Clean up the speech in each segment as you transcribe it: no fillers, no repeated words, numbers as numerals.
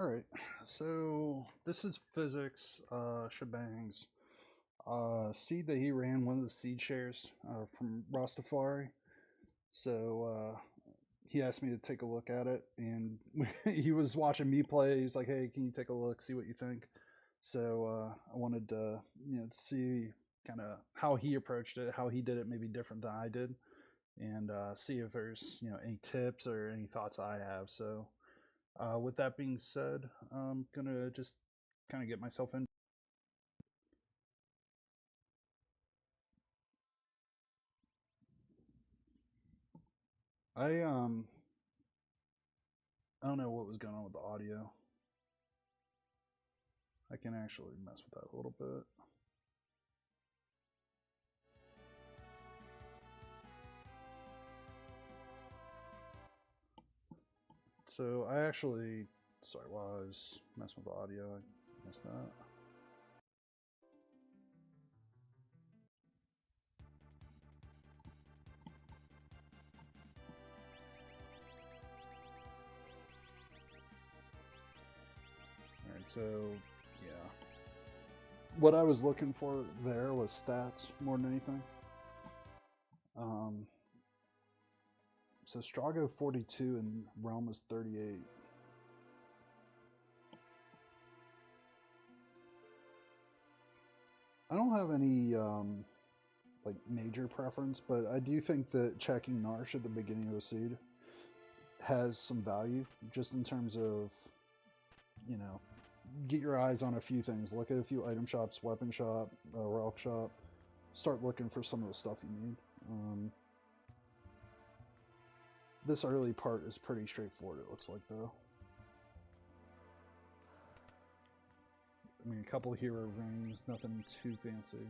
Alright, so this is Physics Shebang's seed that he ran, one of the seed shares from Rastafari. So he asked me to take a look at it, and he was watching me play. He's like, "Hey, can you take a look, see what you think?" So I wanted to, see kind of how he approached it, how he did it, maybe different than I did, and see if there's any tips or any thoughts I have. So with that being said, I'm gonna just kind of get myself in. I um I don't know what was going on with the audio. I can actually mess with that a little bit. So I actually, sorry, while I was messing with the audio, I missed that. All right, so yeah, what I was looking for there was stats more than anything. Um, so Strago 42 and Realm is 38. I don't have any like major preference, but I do think that checking Narsh at the beginning of a seed has some value, just in terms of, you know, get your eyes on a few things. Look at a few item shops, weapon shop, relic shop. Start looking for some of the stuff you need. This early part is pretty straightforward, it looks like, though. I mean, a couple hero rings, nothing too fancy.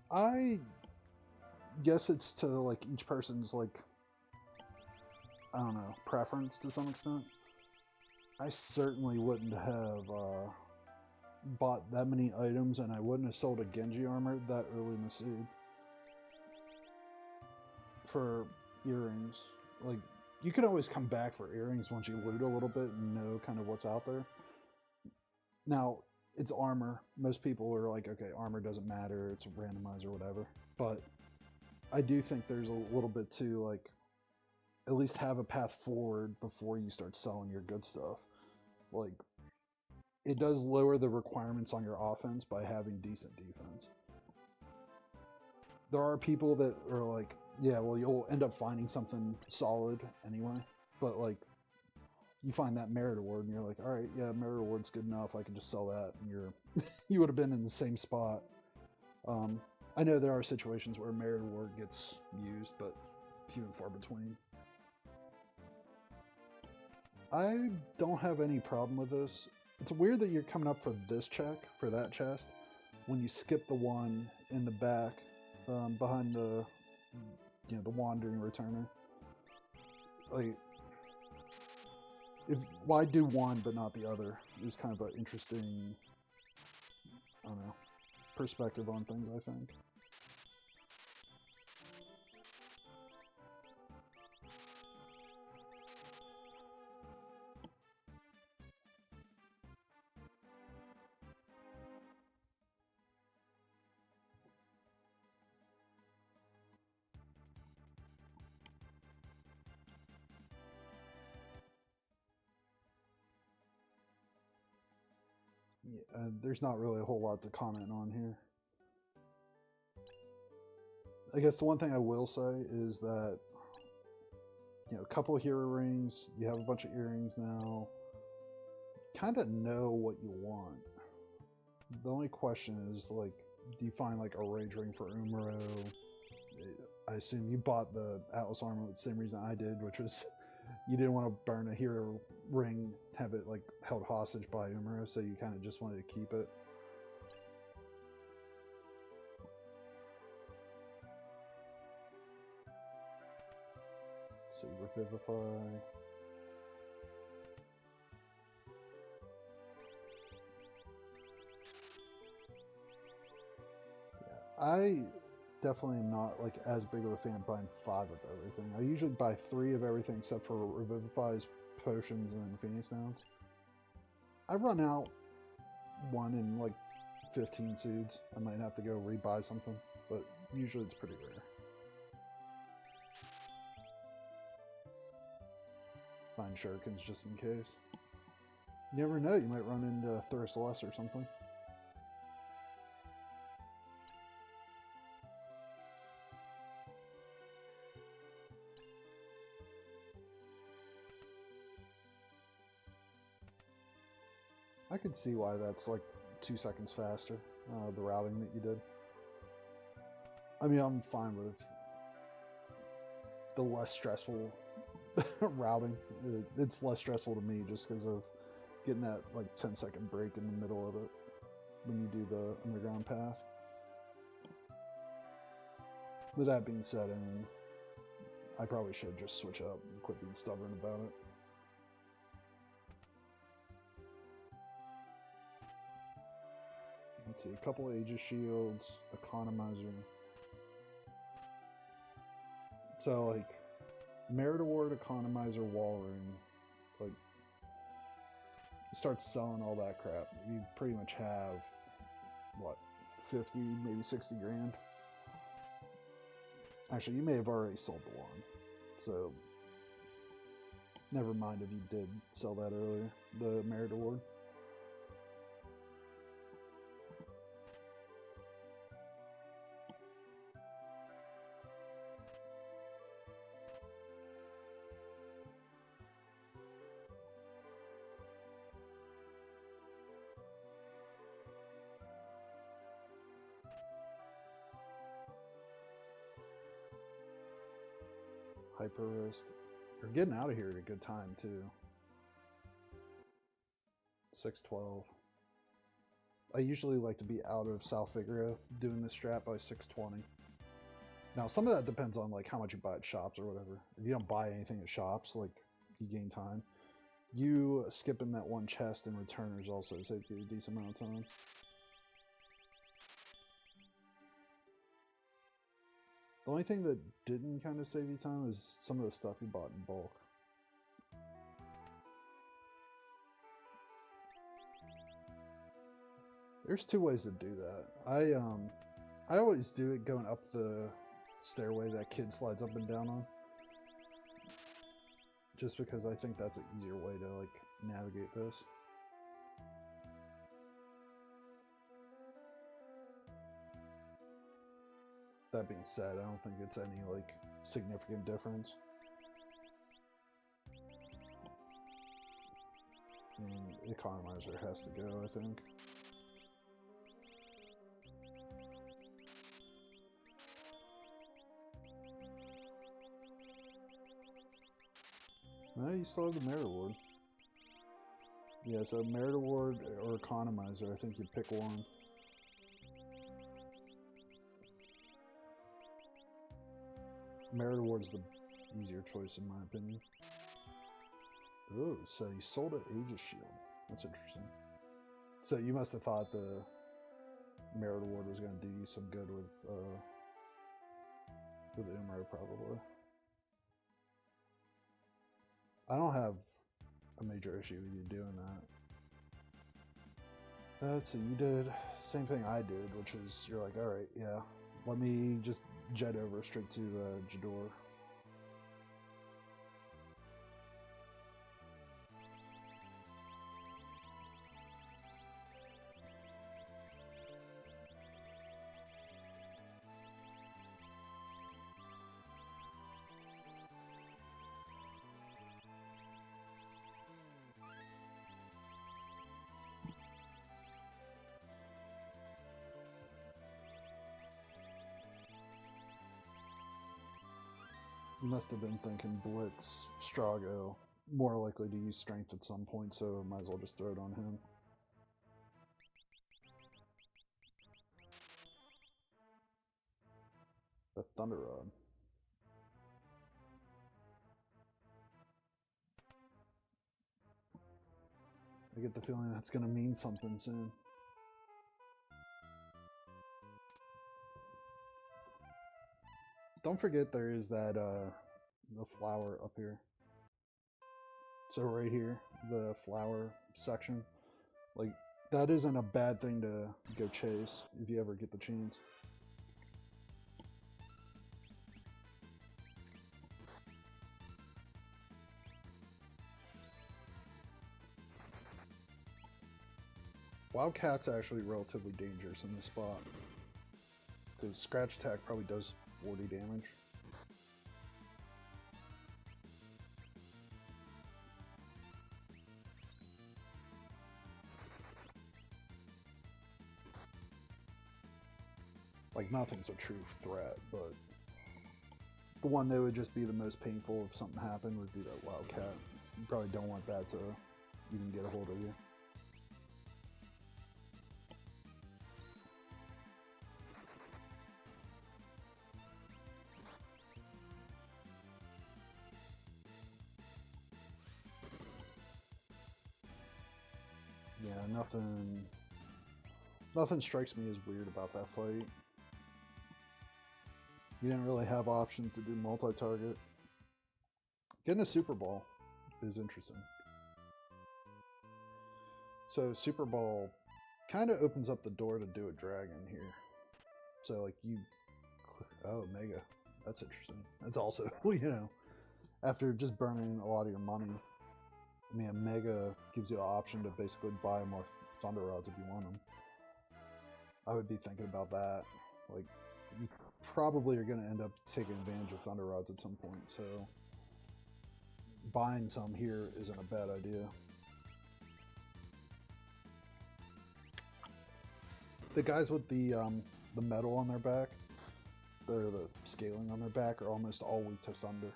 I guess it's to like each person's, like, I don't know, preference to some extent. I certainly wouldn't have bought that many items, and I wouldn't have sold a Genji armor that early in the seed for earrings. Like, you can always come back for earrings once you loot a little bit and know kind of what's out there. Now, it's armor. Most people are like, okay, armor doesn't matter, it's a randomizer or whatever. But I do think there's a little bit to, like, at least have a path forward before you start selling your good stuff. Like, it does lower the requirements on your offense by having decent defense. There are people that are like, yeah, well, you'll end up finding something solid anyway. But like, you find that merit award, and you're like, all right, yeah, merit award's good enough. I can just sell that, and you would have been in the same spot. Um, I know there are situations where merit award gets used, but few and far between. I don't have any problem with this. It's weird that you're coming up for this check for that chest when you skip the one in the back behind the the wandering returner. Like, if why do one but not the other is kind of an interesting, I don't know, perspective on things, I think. Yeah, there's not really a whole lot to comment on here. I guess the one thing I will say is that, a couple of hero rings, you have a bunch of earrings now, kind of know what you want. The only question is, like, do you find like a rage ring for Umaro? I assume you bought the Atlas armor with the same reason I did, which was you didn't want to burn a hero ring, have it like held hostage by Umaro, so you kind of just wanted to keep it. So revivify. Yeah, I definitely am not like as big of a fan of buying 5 of everything. I usually buy 3 of everything except for revivifies, potions, and phoenix downs. I run out one in like 15 seeds. I might have to go rebuy something, but usually it's pretty rare. Find shurikens just in case. You never know, you might run into Thurceless or something. I could see why that's like 2 seconds faster, the routing that you did. I mean, I'm fine with the less stressful routing. It's less stressful to me just because of getting that like 10-second break in the middle of it when you do the underground path. With that being said, I mean, I probably should just switch up and quit being stubborn about it. Let's see, a couple Aegis Shields, Economizer. So, like, Merit Award, Economizer, Wall Ring, like, you start selling all that crap, you pretty much have, what, 50, maybe 60 grand? Actually, you may have already sold the one, so never mind if you did sell that earlier, the Merit Award. Hyper Risk. You're getting out of here at a good time, too. 612. I usually like to be out of South Figaro doing this strat by 620. Now, some of that depends on like how much you buy at shops or whatever. If you don't buy anything at shops, like you gain time. You skipping that one chest and returners also saves you a decent amount of time. The only thing that didn't kind of save you time is some of the stuff you bought in bulk. There's 2 ways to do that. I always do it going up the stairway that kid slides up and down on. Just because I think that's an easier way to like navigate this. That being said, I don't think it's any like significant difference. Economizer has to go, I think. No, you still have the Merit Award. Yeah, so Merit Award or Economizer, I think you pick one. Merit Award's the easier choice in my opinion. Oh, so you sold an Aegis Shield. That's interesting. So you must have thought the Merit Award was going to do you some good with Umro, probably. I don't have a major issue with you doing that. Let's see, you did same thing I did, which is you're like, alright, yeah, let me just jet over straight to Jador. You must have been thinking Blitz, Strago, more likely to use strength at some point, so might as well just throw it on him. The Thunder Rod. I get the feeling that's gonna mean something soon. Don't forget there is that the flower up here. So right here, the flower section, like that isn't a bad thing to go chase if you ever get the chance. Wildcat's actually relatively dangerous in this spot because scratch attack probably does 40 damage. Like nothing's a true threat, but the one that would just be the most painful if something happened would be that Wildcat. You probably don't want that to even get a hold of you. Yeah, nothing strikes me as weird about that fight. You didn't really have options to do multi-target. Getting a Super Ball is interesting. So Super Ball kind of opens up the door to do a dragon here. So like oh, Mega, that's interesting. That's also, after just burning a lot of your money, I mean, a Mega gives you the option to basically buy more Thunder Rods if you want them. I would be thinking about that. Like, you probably are going to end up taking advantage of Thunder Rods at some point, so buying some here isn't a bad idea. The guys with the metal on their back, or the scaling on their back, are almost all weak to Thunder.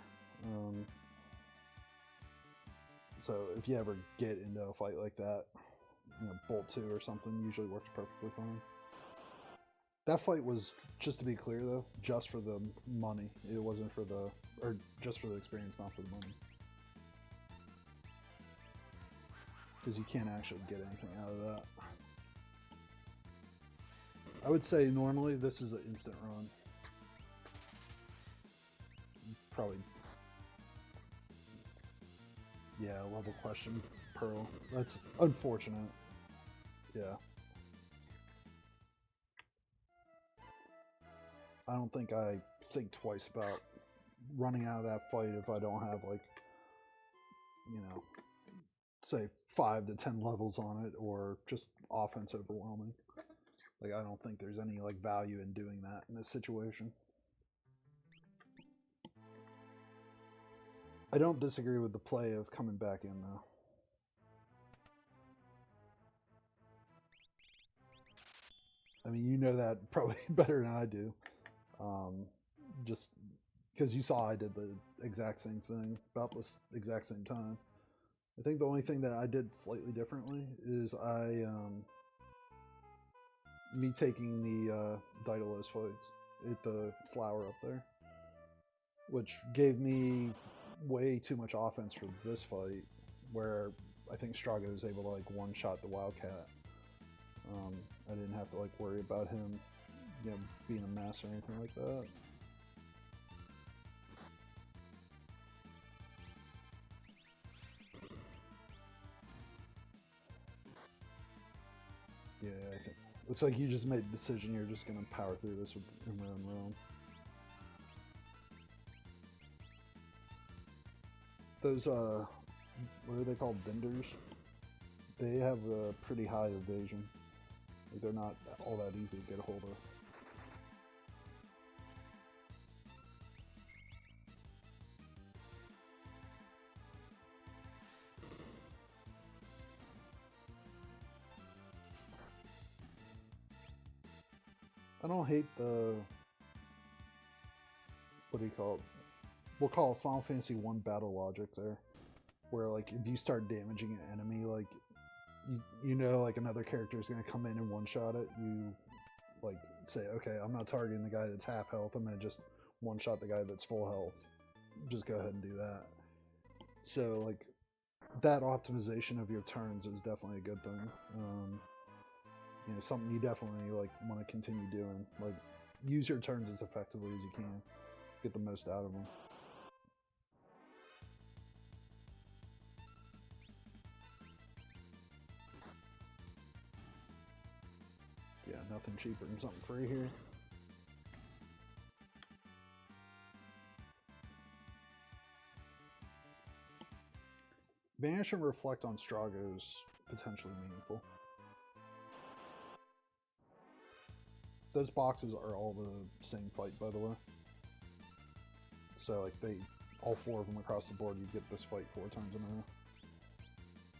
So if you ever get into a fight like that, Bolt 2 or something usually works perfectly fine. That fight was, just to be clear though, just for the money. It wasn't for the, or just for the experience, not for the money. Because you can't actually get anything out of that. I would say normally this is an instant run. Probably. Yeah, level question, Pearl. That's unfortunate. Yeah. I don't think I think twice about running out of that fight if I don't have, like, say 5 to 10 levels on it, or just offense overwhelming. Like, I don't think there's any, like, value in doing that in this situation. I don't disagree with the play of coming back in, though. I mean, you know that probably better than I do. Just because you saw I did the exact same thing about this exact same time. I think the only thing that I did slightly differently is me taking the Daedalus fights at the flower up there, which gave me way too much offense for this fight, where I think Strago was able to like one-shot the Wildcat. I didn't have to like worry about him, being a mess or anything like that. Yeah, I think looks like you just made the decision. You're just gonna power through this in your own realm. Those what are they called? Vendors. They have a pretty high evasion. Like, they're not all that easy to get a hold of. I don't hate the, what do you call it? We'll call it Final Fantasy 1 battle logic there, where like if you start damaging an enemy, like like another character is gonna come in and one shot it. You like say, okay, I'm not targeting the guy that's half health. I'm gonna just one shot the guy that's full health. Just go ahead and do that. So like that optimization of your turns is definitely a good thing. You know, something you definitely like want to continue doing. Like, use your turns as effectively as you can, get the most out of them. Yeah, nothing cheaper than something free here. Vanish and Reflect on Strago is potentially meaningful. Those boxes are all the same fight, by the way. So, like, all 4 of them across the board, you get this fight 4 times in a row.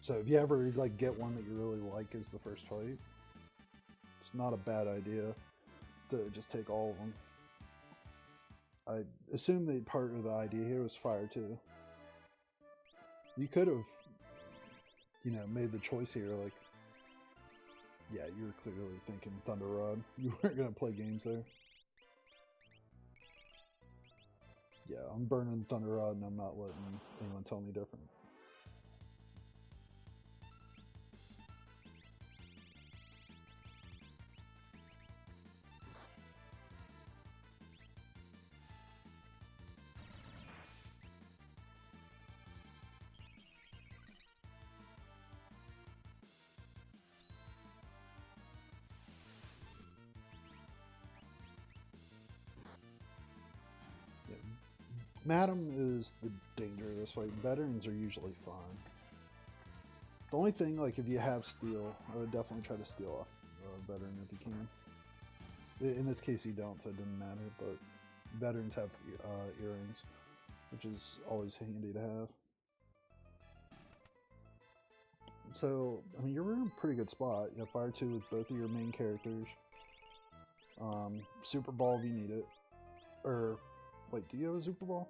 So if you ever, like, get one that you really like as the first fight, it's not a bad idea to just take all of them. I assume that part of the idea here was fire too. You could have, you know, made the choice here, like, yeah, you were clearly thinking Thunder Rod. You weren't going to play games there. Yeah, I'm burning Thunder Rod and I'm not letting anyone tell me different. Yeah. Madam is the danger of this fight. Veterans are usually fine. The only thing, like, if you have steel, I would definitely try to steal off a veteran if you can. In this case, you don't, so it didn't matter, but veterans have earrings, which is always handy to have. So, I mean, you're in a pretty good spot. You have Fire 2 with both of your main characters. Super Ball if you need it. Or, wait, do you have a Super Ball?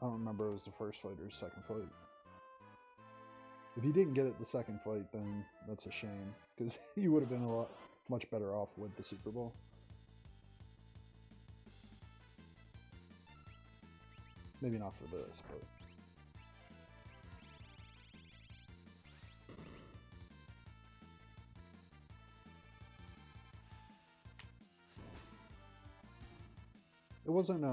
I don't remember if it was the first fight or second fight. If you didn't get it the second fight, then that's a shame, because you would have been much better off with the Super Ball. Maybe not for this, but... It wasn't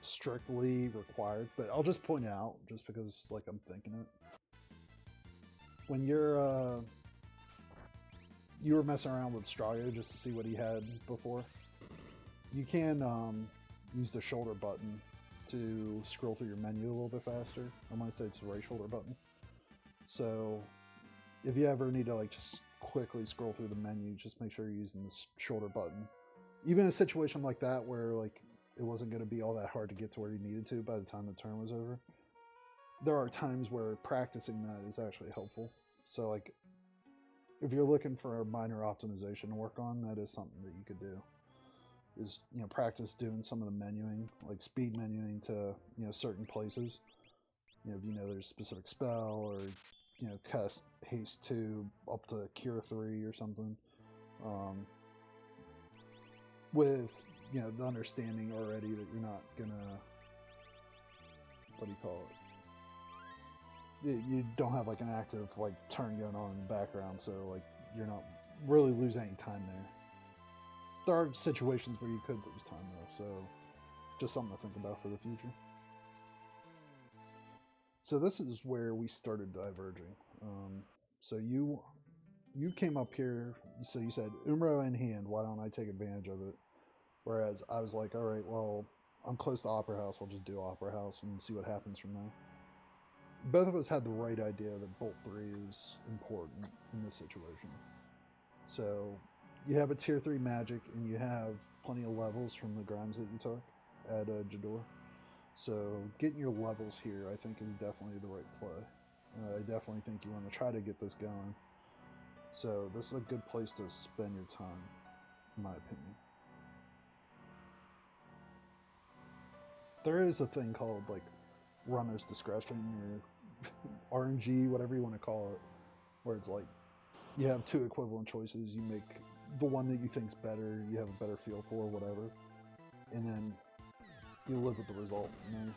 strictly required, but I'll just point out, just because, like, I'm thinking it. When you were messing around with Strago just to see what he had before, you can use the shoulder button to scroll through your menu a little bit faster. I'm gonna say it's the right shoulder button. So if you ever need to, like, just quickly scroll through the menu, just make sure you're using this shoulder button. Even in a situation like that where, like, it wasn't going to be all that hard to get to where you needed to by the time the turn was over, there are times where practicing that is actually helpful. So, like, if you're looking for a minor optimization to work on, that is something that you could do. Is, you know, practice doing some of the menuing, like speed menuing to, you know, certain places. You know, if you know there's a specific spell, or, you know, cast haste 2 up to cure 3 or something. With, you know, the understanding already that you're not gonna, what do you call it? You don't have, like, an active, like, turn going on in the background, so, like, you're not really losing any time there. There are situations where you could lose time though, so just something to think about for the future. So this is where we started diverging. So you came up here, so you said Umro in hand, why don't I take advantage of it? Whereas I was like, all right, well, I'm close to Opera House, I'll just do Opera House and see what happens from there. Both of us had the right idea that Bolt 3 is important in this situation. So you have a tier 3 magic and you have plenty of levels from the grinds that you took at Jador. So getting your levels here, I think, is definitely the right play. I definitely think you want to try to get this going. So this is a good place to spend your time, in my opinion. There is a thing called, like, runner's discretion or RNG, whatever you want to call it, where it's like you have 2 equivalent choices, you make the one that you think's better, you have a better feel for, whatever, and then you live with the result, you know?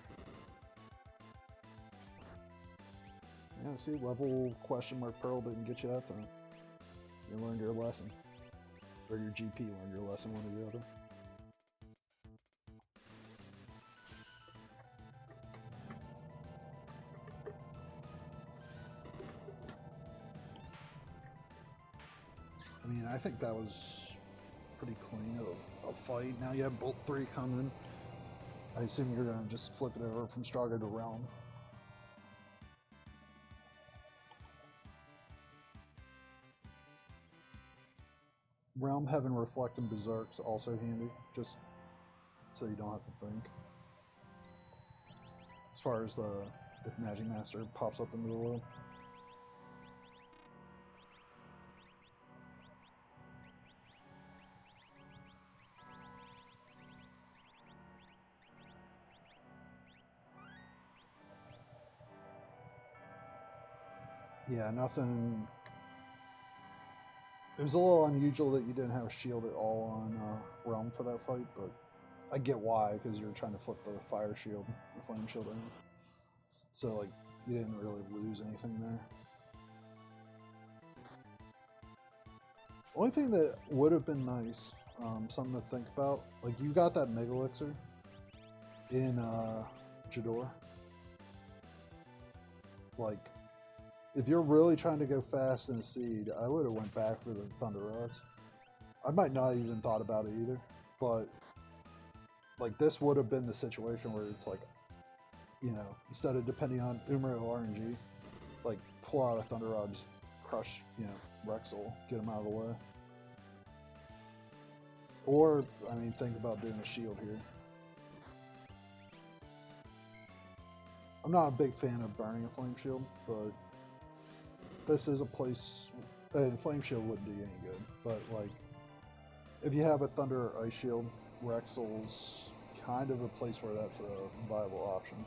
Yeah, see, level question mark Pearl didn't get you that time. You learned your lesson. Or your GP learned your lesson, one or the other. I mean, I think that was pretty clean of a fight. Now you have Bolt 3 coming. I assume you're going to just flip it over from Straga to Realm. Realm having Reflect and Berserk's also handy, just so you don't have to think. As far as if Magic Master pops up in the world. Yeah, nothing. It was a little unusual that you didn't have a shield at all on Realm for that fight, but I get why, because you're trying to flip the fire shield, the flame shield in. So, like, you didn't really lose anything there. Only thing that would have been nice, something to think about, like, you got that Mega Elixir in Jador. Like, if you're really trying to go fast in a seed, I would have went back for the Thunder Rods. I might not even thought about it either, but like this would have been the situation where it's like, you know, instead of depending on Umaro RNG, like pull out a Thunder Rod, just crush, you know, Rexel, get him out of the way. Or, I mean, think about doing a shield here. I'm not a big fan of burning a Flame Shield, but this is a place, Flame Shield wouldn't do you any good, but like, if you have a Thunder or Ice Shield, Rexel's kind of a place where that's a viable option.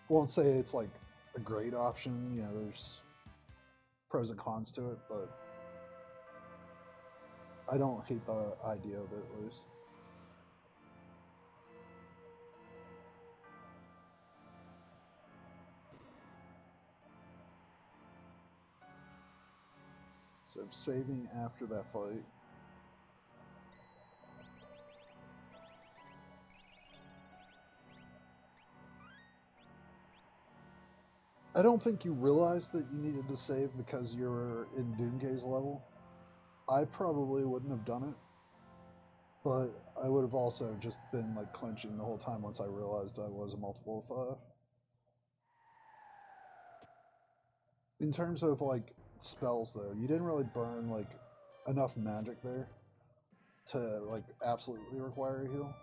Won't say it's like a great option, you know, there's pros and cons to it, but I don't hate the idea of it at least. So saving after that fight. I don't think you realized that you needed to save because you're in Doomgaze level. I probably wouldn't have done it, but I would have also just been like clenching the whole time once I realized I was a multiple of 5. In terms of like spells though, you didn't really burn like enough magic there to like absolutely require a heal.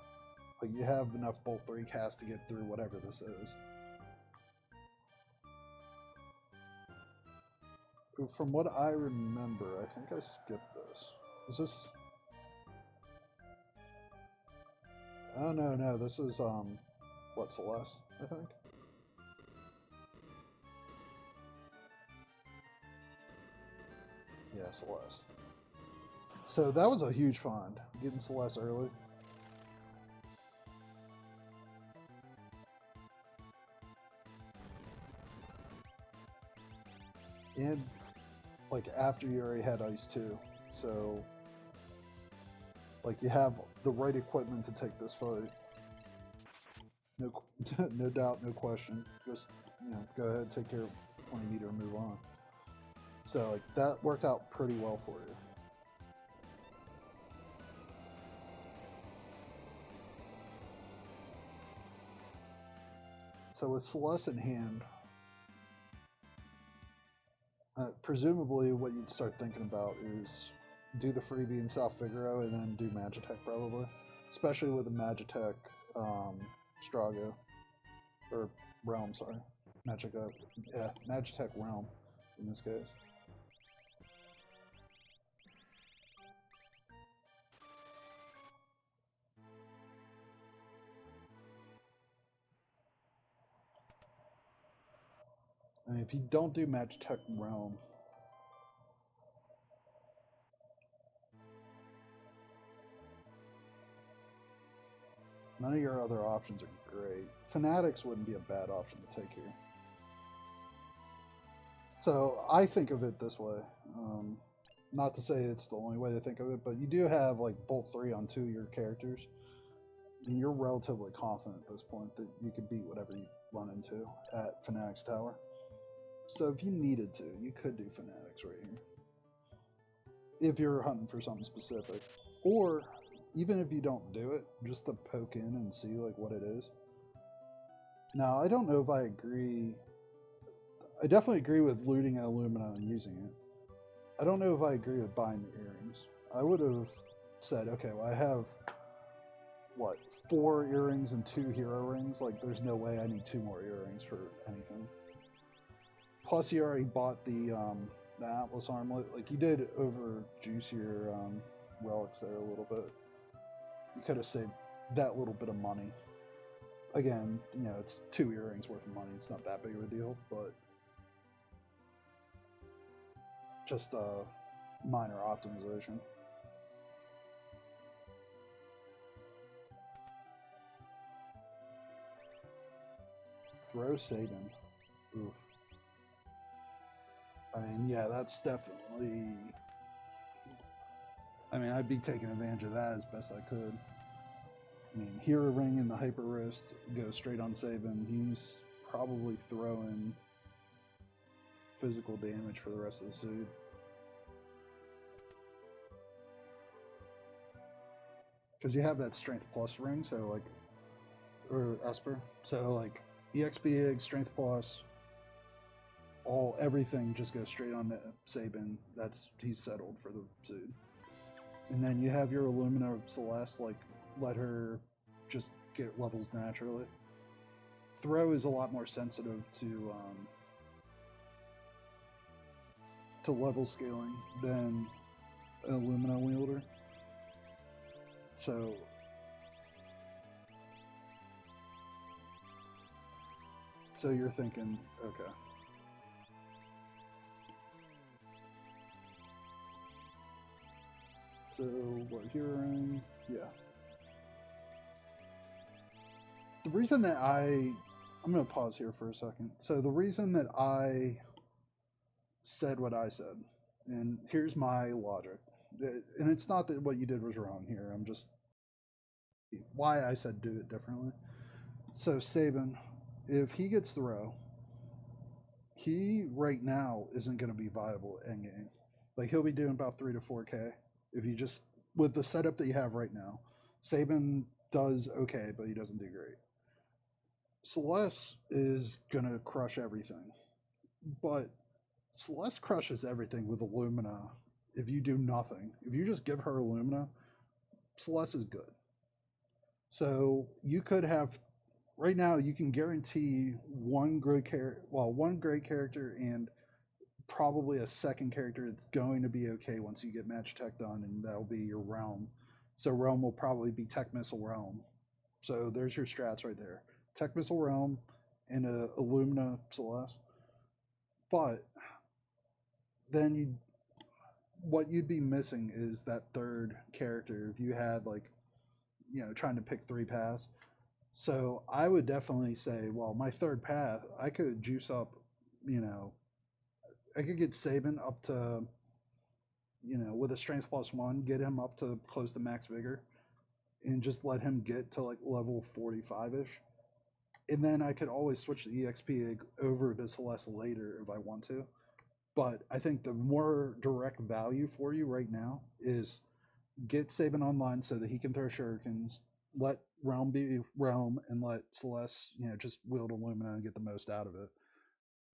Like you have enough Bolt 3 cast to get through whatever this is. From what I remember, I think I skipped this. Is this? Oh no, this is what, Celeste, I think? Yeah, Celeste. So that was a huge find, getting Celeste early. And like after you already had Ice too. So like you have the right equipment to take this fight. No, no doubt, no question. Just, you know, go ahead, take care of 20 meter and move on. So like that worked out pretty well for you. So with Celeste in hand, presumably what you'd start thinking about is do the freebie in South Figaro and then do Magitech probably. Especially with the Magitech Strago. Or Realm, sorry. Magitech Realm in this case. I mean, if you don't do Magitech Realm, None of your other options are great. Fanatics wouldn't be a bad option to take here. So I think of it this way. Not to say it's the only way to think of it, but you do have like bolt 3 on 2 of your characters. And you're relatively confident at this point that you could beat whatever you run into at Fanatics Tower. So if you needed to, you could do Fanatics right here. If you're hunting for something specific. Or even if you don't do it, just to poke in and see like what it is. Now, I don't know if I agree. I definitely agree with looting at Illumina and using it. I don't know if I agree with buying the earrings. I would have said, okay, well, I have, what, 4 earrings and 2 hero rings? Like, there's no way I need 2 more earrings for anything. Plus, you already bought the Atlas armlet. Like, you did overjuice your relics there a little bit. You could have saved that little bit of money. Again, you know, it's 2 earrings worth of money. It's not that big of a deal, but just minor optimization. Throw Sabin. Oof. I mean, yeah, that's definitely... I mean, I'd be taking advantage of that as best I could. I mean, Hero Ring and the Hyper Wrist go straight on Sabin. He's probably throwing physical damage for the rest of the suit. Because you have that Strength Plus ring, so like, or Esper, so like EXP Egg, Strength Plus, everything just goes straight on to Sabin. He's settled for the suit. And then you have your Illumina Celeste, like, let her just get levels naturally. Throw is a lot more sensitive to level scaling than an Illumina wielder. So you're thinking, okay. So what, hearing? Yeah. The reason that I'm going to pause here for a second. So the reason that I said what I said, and here's my logic, and it's not that what you did was wrong here, I'm just, why I said do it differently. So Sabin, if he gets throw, he right now isn't going to be viable endgame. Like, he'll be doing about 3 to 4k if you just, with the setup that you have right now. Sabin does okay, but he doesn't do great. Celeste is going to crush everything, but Celeste crushes everything with Illumina if you do nothing. If you just give her Illumina, Celeste is good. So you could have, right now you can guarantee one great character and probably a second character that's going to be okay once you get match tech done, and that'll be your Realm. So Realm will probably be Tech Missile Realm. So there's your strats right there. Tech Missile Realm and a Illumina Celeste. But then what you'd be missing is that third character if you had, like, you know, trying to pick 3 paths. So I would definitely say, well, my third path, I could juice up, you know, I could get Sabin up to, you know, with a Strength +1, get him up to close to max vigor, and just let him get to like level 45-ish. And then I could always switch the EXP over to Celeste later if I want to. But I think the more direct value for you right now is get Sabin online so that he can throw shurikens, let Realm be Realm, and let Celeste, you know, just wield Illumina and get the most out of it.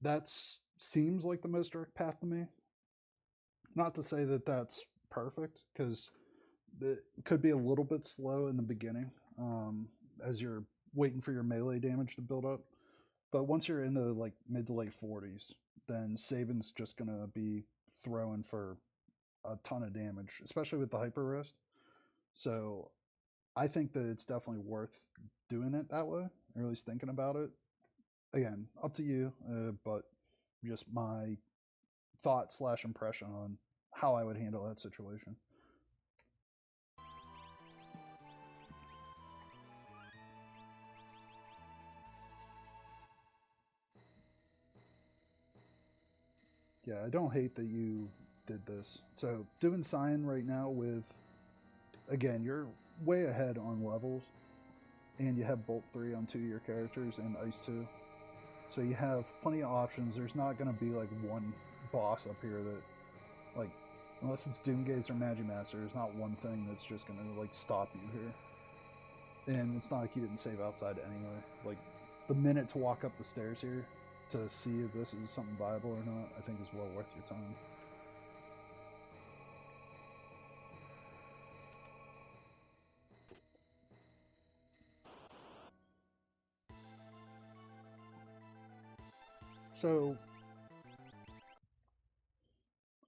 That seems like the most direct path to me. Not to say that that's perfect, because it could be a little bit slow in the beginning as you're waiting for your melee damage to build up. But once you're into like mid to late 40s, then Sabin's just going to be throwing for a ton of damage, especially with the Hyper Wrist. So I think that it's definitely worth doing it that way, or at least thinking about it. Again, up to you, but just my thought / impression on how I would handle that situation. Yeah, I don't hate that you did this. So doing Cyan right now with, again, you're way ahead on levels, and you have Bolt 3 on 2 of your characters and Ice 2. So you have plenty of options. There's not going to be like one boss up here that, like, unless it's Doomgaze or Magimaster, there's not one thing that's just going to like stop you here. And it's not like you didn't save outside anyway. Like, the minute to walk up the stairs here to see if this is something viable or not, I think is well worth your time. So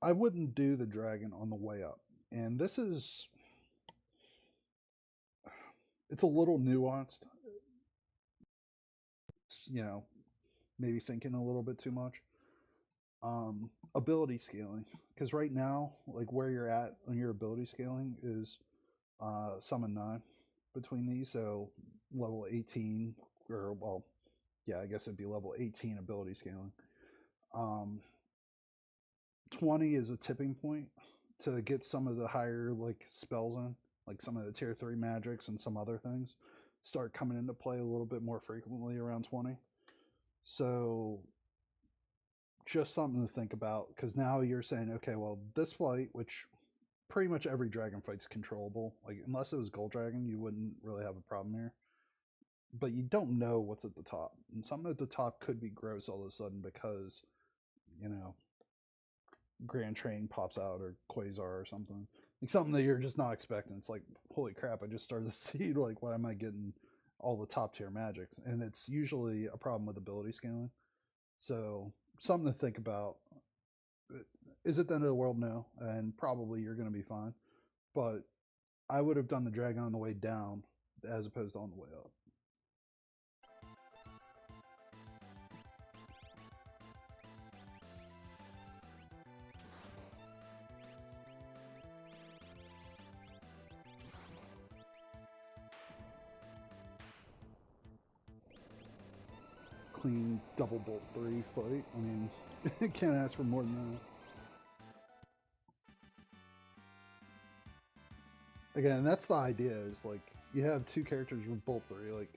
I wouldn't do the dragon on the way up. And this is, it's a little nuanced. It's, maybe thinking a little bit too much. Ability scaling, because right now, like where you're at on your ability scaling is summon 9 between these. So level 18, or well, yeah, I guess it'd be level 18 ability scaling. Um, 20 is a tipping point to get some of the higher like spells in, like some of the tier 3 magics and some other things start coming into play a little bit more frequently around 20. So just something to think about, because now you're saying, okay, well, this fight, which pretty much every dragon fight's controllable, like unless it was Gold Dragon, you wouldn't really have a problem here. But you don't know what's at the top, and something at the top could be gross all of a sudden because, you know, Grand Train pops out or Quasar or something, like something that you're just not expecting. It's like, holy crap, I just started the seed. Like, why am I getting all the top tier magics? And it's usually a problem with ability scaling. So something to think about. Is it the end of the world? No, and probably you're going to be fine. But I would have done the dragon on the way down as opposed to on the way up. Clean double bolt 3 fight. I mean, can't ask for more than that. Again, that's the idea. Is like you have 2 characters with bolt 3. Like,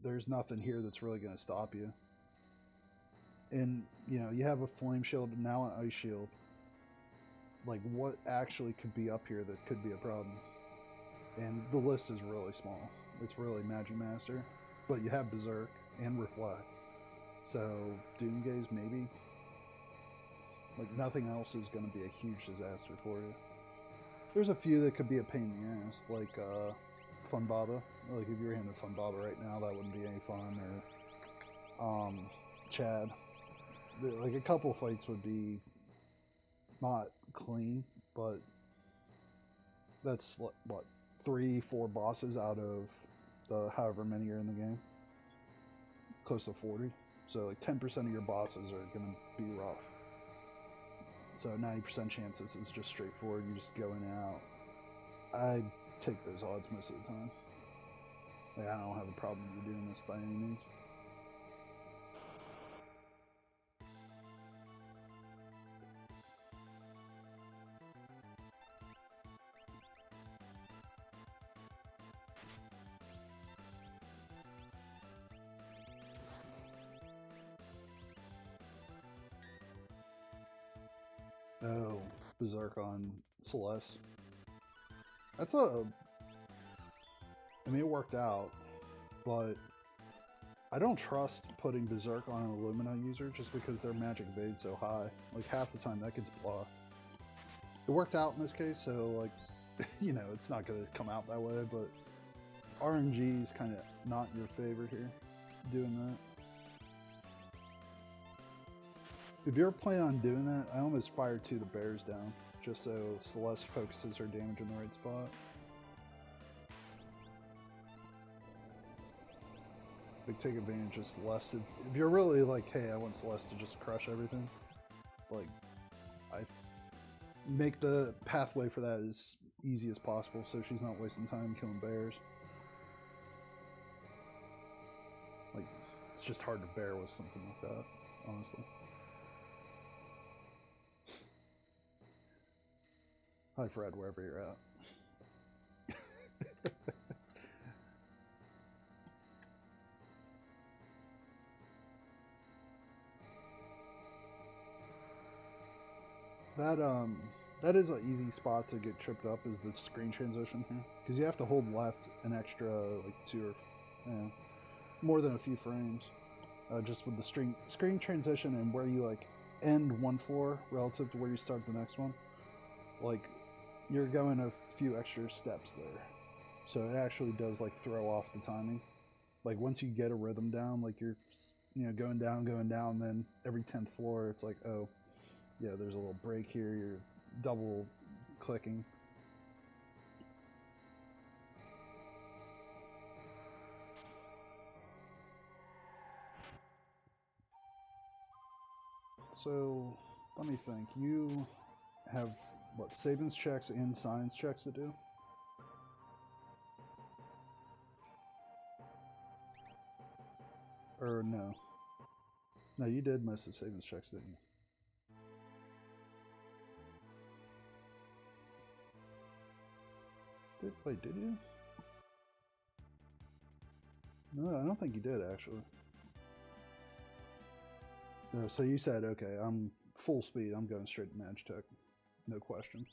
there's nothing here that's really going to stop you. And you have a flame shield and now an ice shield. Like, what actually could be up here that could be a problem? And the list is really small. It's really Magimaster, but you have Berserk and Reflect. So Doomgaze maybe. Like, nothing else is going to be a huge disaster for you. There's a few that could be a pain in the ass, like Fun Baba. Like, if you were handed Fun Baba right now, that wouldn't be any fun. Or Chad. Like, a couple fights would be not clean, but that's what, 3, 4 bosses out of the however many are in the game, close to 40. So like 10% of your bosses are gonna be rough. So 90% chances is just straightforward. You just go in and out. I take those odds most of the time. Like, I don't have a problem with you doing this by any means. Oh, Berserk on Celeste. That's a. I mean, it worked out, but I don't trust putting Berserk on an Illumina user just because their magic evade's so high. Like, half the time that gets blocked. It worked out in this case, so like, it's not gonna come out that way, but RNG is kind of not your favorite here, doing that. If you're planning on doing that, I almost fire 2 the bears down, just so Celeste focuses her damage in the right spot. Like, take advantage of Celeste. If you're really like, hey, I want Celeste to just crush everything, like, I make the pathway for that as easy as possible so she's not wasting time killing bears. Like, it's just hard to bear with something like that, honestly. Hi, Fred, wherever you're at. That that is an easy spot to get tripped up is the screen transition here, because you have to hold left an extra like two or more than a few frames, just with the screen transition and where you like end one floor relative to where you start the next one. Like you're going a few extra steps there, so it actually does like throw off the timing. Like once you get a rhythm down, like you're going down, then every 10th floor it's like, oh yeah, there's a little break here, you're double clicking. So let me think. You have what, savings checks and science checks to do? Or no? No, you did most of the savings checks, didn't you? Wait, did you? No, I don't think you did actually. No, so you said, okay, I'm full speed, I'm going straight to Mag Tech. No question.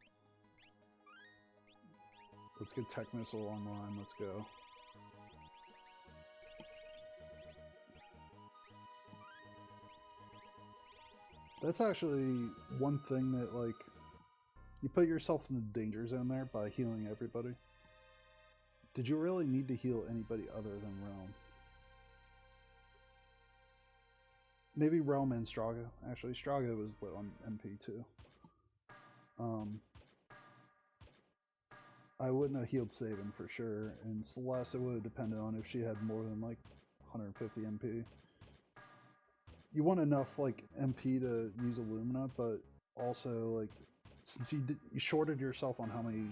Let's get Tech Missile online, let's go. That's actually one thing that, like, you put yourself in the danger zone there by healing everybody. Did you really need to heal anybody other than Realm? Maybe Realm and Straga. Actually, Straga was lit on MP too. I wouldn't have healed Sabin for sure, and Celeste, it would have depended on if she had more than like 150 MP. You want enough like MP to use Illumina, but also like since you shorted yourself on how many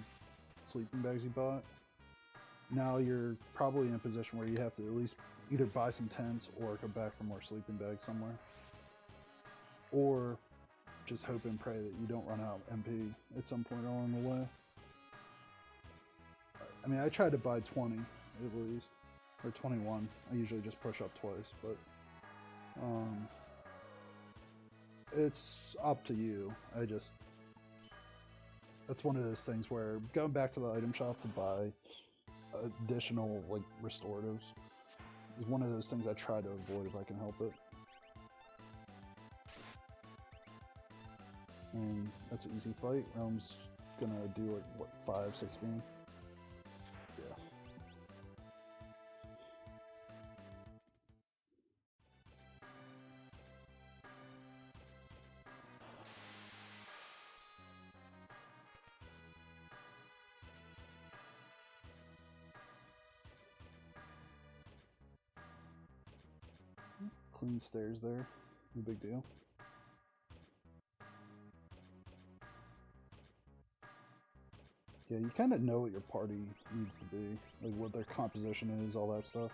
sleeping bags you bought, now you're probably in a position where you have to at least either buy some tents or go back for more sleeping bags somewhere, or just hope and pray that you don't run out of MP at some point along the way. I mean, I tried to buy 20 at least, or 21. I usually just push up twice, but um, it's up to you. That's one of those things where going back to the item shop to buy additional like restoratives is one of those things I try to avoid if I can help it. And that's an easy fight. Realm's gonna do like what, 5-6 games. Yeah. Clean stairs there. No big deal. Yeah, you kind of know what your party needs to be, like what their composition is, all that stuff.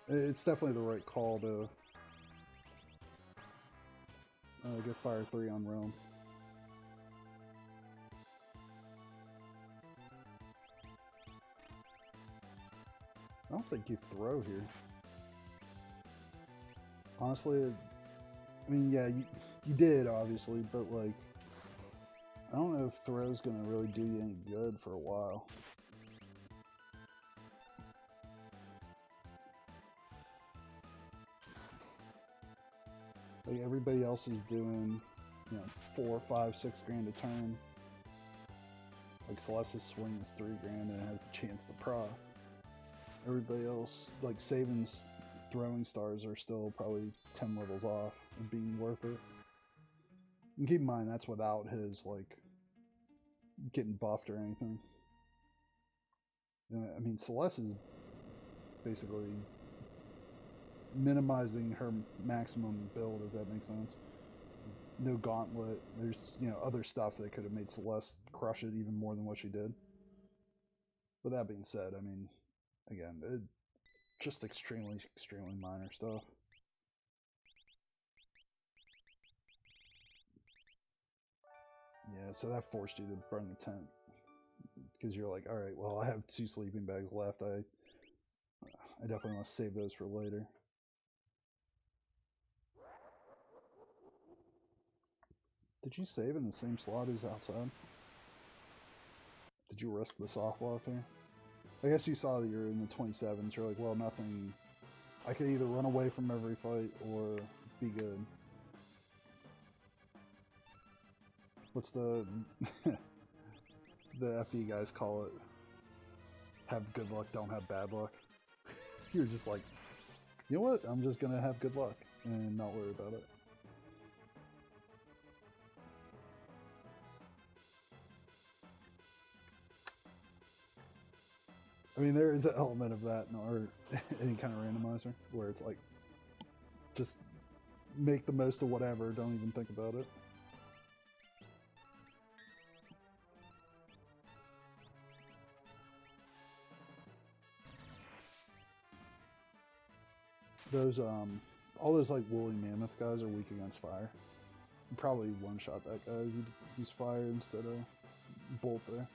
It's definitely the right call to get Fire 3 on Realm. I don't think you throw here. Honestly, I mean, yeah, you did, obviously, but, like, I don't know if throw's gonna really do you any good for a while. Like, everybody else is doing, 4, 5, 6 grand a turn. Like, Celeste's swing is 3 grand and it has the chance to pro. Everybody else, like, Saban's throwing stars are still probably 10 levels off of being worth it. And keep in mind, that's without his, like, getting buffed or anything. I mean, Celeste is basically minimizing her maximum build, if that makes sense. No gauntlet. There's, other stuff that could have made Celeste crush it even more than what she did. With that being said, I mean, again, just extremely, extremely minor stuff. Yeah, so that forced you to burn the tent because you're like, all right, well, I have 2 sleeping bags left. I definitely want to save those for later. Did you save in the same slot as outside? Did you risk this off while out there? I guess you saw that you're in the 27s. You're like, well, nothing. I could either run away from every fight or be good. What's the the FE guys call it? Have good luck, don't have bad luck. You're just like, you know what? I'm just gonna have good luck and not worry about it. I mean, there is an element of that in or any kind of randomizer where it's like, just make the most of whatever. Don't even think about it. Those all those like woolly mammoth guys are weak against fire. You probably one shot that guy. You'd use fire instead of bolt there.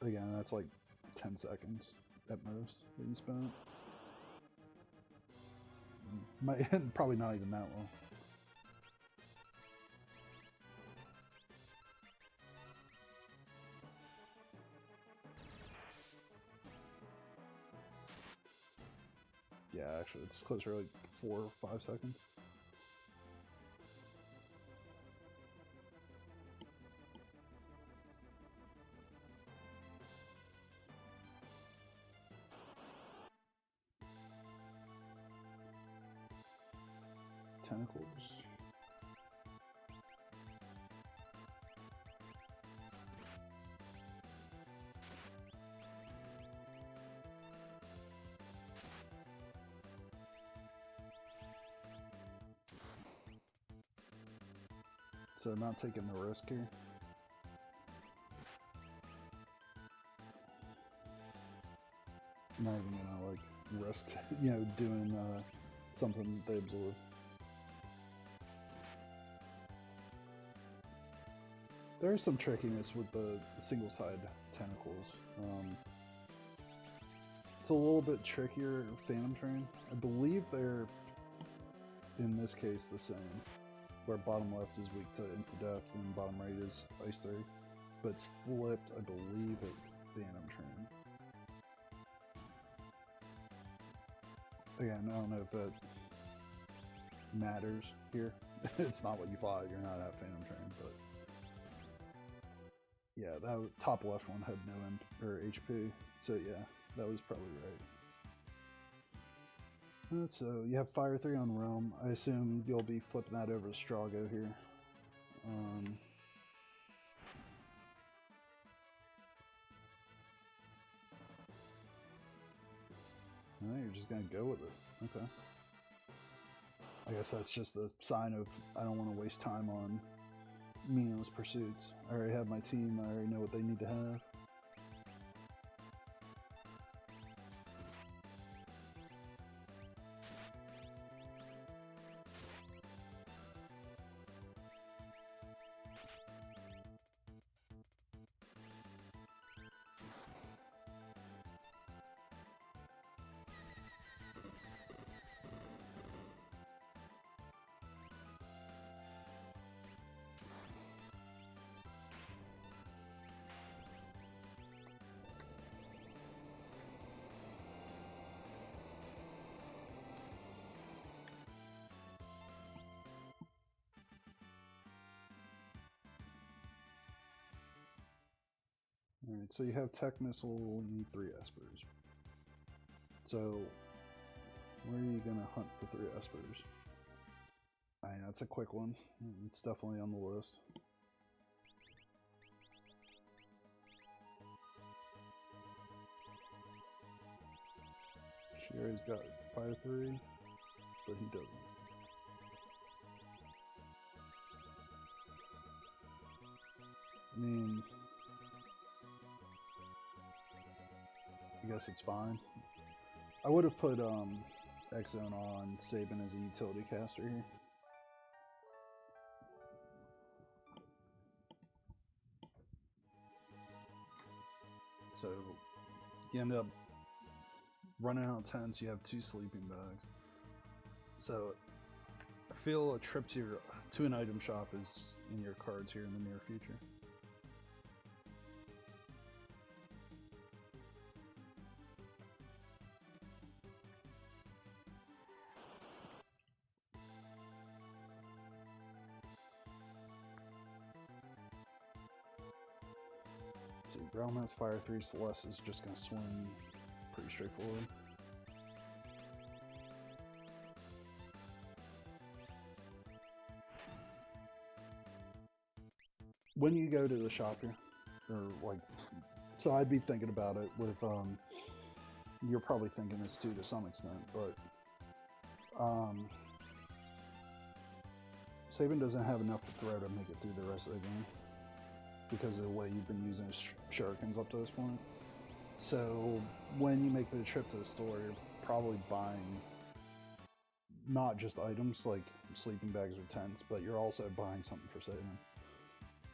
Again, that's like 10 seconds at most that you spent. Might probably not even that long. Yeah, actually, it's closer to like 4 or 5 seconds. Tentacles. So not taking the risk here. Not even gonna like risk, doing something that they absorb. There's some trickiness with the single side tentacles. It's a little bit trickier Phantom Train. I believe they're, in this case, the same. Where bottom left is weak to Insta-Death and bottom right is Ice 3. But it's flipped, I believe, at Phantom Train. Again, I don't know if that matters here. It's not what you thought, you're not at Phantom Train, but... Yeah, that top left one had no end, or HP, so yeah, that was probably right. So you have Fire 3 on Realm. I assume you'll be flipping that over to Strago here. You're just gonna go with it. Okay. I guess that's just a sign of I don't want to waste time on meaningless pursuits. I already have my team. I already know what they need to have. Alright, so you have Tech Missile, you need 3 Espers. So, where are you gonna hunt for 3 Espers? Alright, that's a quick one. It's definitely on the list. Sherry's got Fire 3, but he doesn't. I mean, I guess it's fine. I would have put X-Zone on Sabin as a utility caster here. So you end up running out of tents. You have 2 sleeping bags. So I feel a trip to an item shop is in your cards here in the near future. See, Ground Mass Fire 3 Celeste is just going to swing pretty straightforward. When you go to the shop here, or like, so I'd be thinking about it with, you're probably thinking this too to some extent, but, Saban doesn't have enough to throw to make it through the rest of the game because of the way you've been using shurikens up to this point. So when you make the trip to the store, you're probably buying not just items like sleeping bags or tents, but you're also buying something for Saban.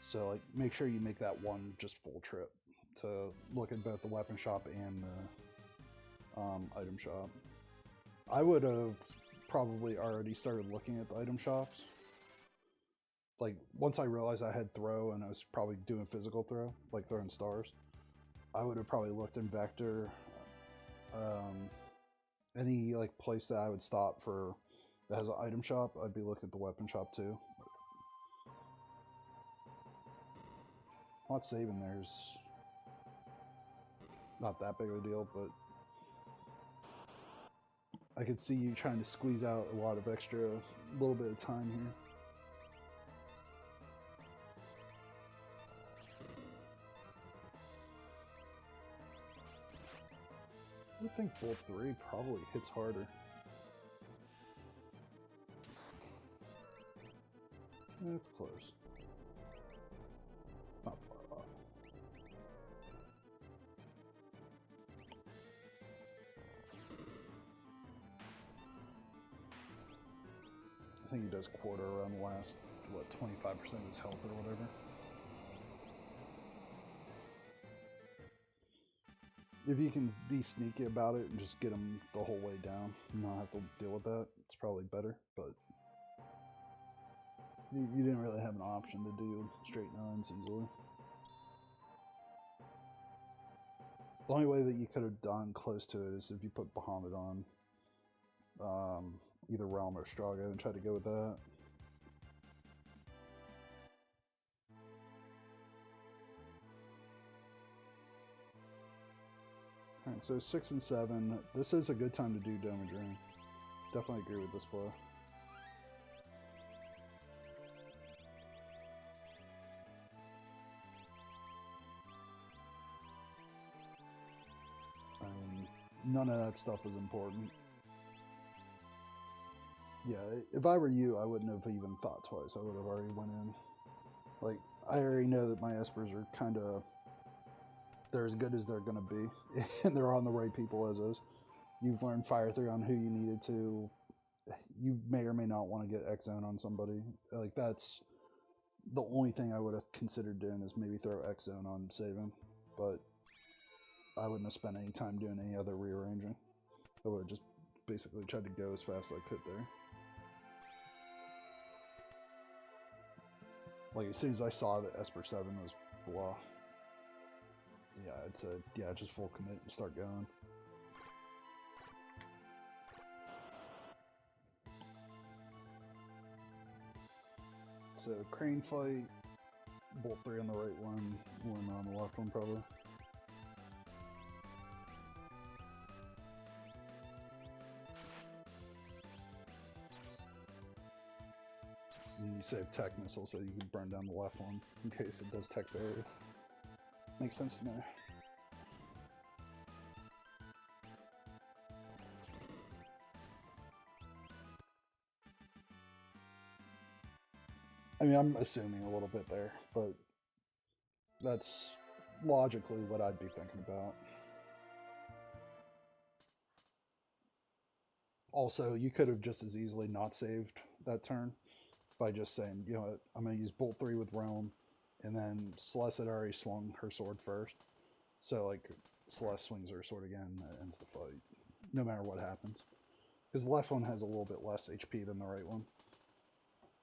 So like, make sure you make that one just full trip to look at both the weapon shop and the item shop. I would have probably already started looking at the item shops. Like, once I realized I had throw and I was probably doing physical throw, like throwing stars, I would have probably looked in Vector, any like place that I would stop for that has an item shop. I'd be looking at the weapon shop too. Not saving there's not that big of a deal, but I could see you trying to squeeze out a lot of extra, little bit of time here. I would think Bolt 3 probably hits harder. It's close. It's not far off. I think he does quarter around the last, what, 25% of his health or whatever. If you can be sneaky about it and just get him the whole way down and not have to deal with that, it's probably better, but you didn't really have an option to do straight 9s easily. The only way that you could have done close to it is if you put Bahamut on either Realm or Strago and try to go with that. Alright, so 6 and 7. This is a good time to do Damage Ring. Definitely agree with this play. None of that stuff was important. Yeah, if I were you, I wouldn't have even thought twice. I would have already went in. Like, I already know that my Espers are kind of... they're as good as they're going to be. And they're on the right people as is. You've learned Fire 3 on who you needed to. You may or may not want to get X-Zone on somebody. Like, that's the only thing I would have considered doing is maybe throw X-Zone on Saban. But I wouldn't have spent any time doing any other rearranging. I would have just basically tried to go as fast as I could there. Like, as soon as I saw that Esper 7 was blah, yeah, I'd say, yeah, just full commit and start going. So, Crane fight, Bolt 3 on the right one on the left one probably. And you save Tech Missile so you can burn down the left one in case it does Tech Barrier. Makes sense to me. I mean, I'm assuming a little bit there, but that's logically what I'd be thinking about. Also, you could have just as easily not saved that turn by just saying, you know what, I'm going to use Bolt 3 with Realm, and then Celeste had already swung her sword first. So like Celeste swings her sword again, that ends the fight, no matter what happens. Because the left one has a little bit less HP than the right one.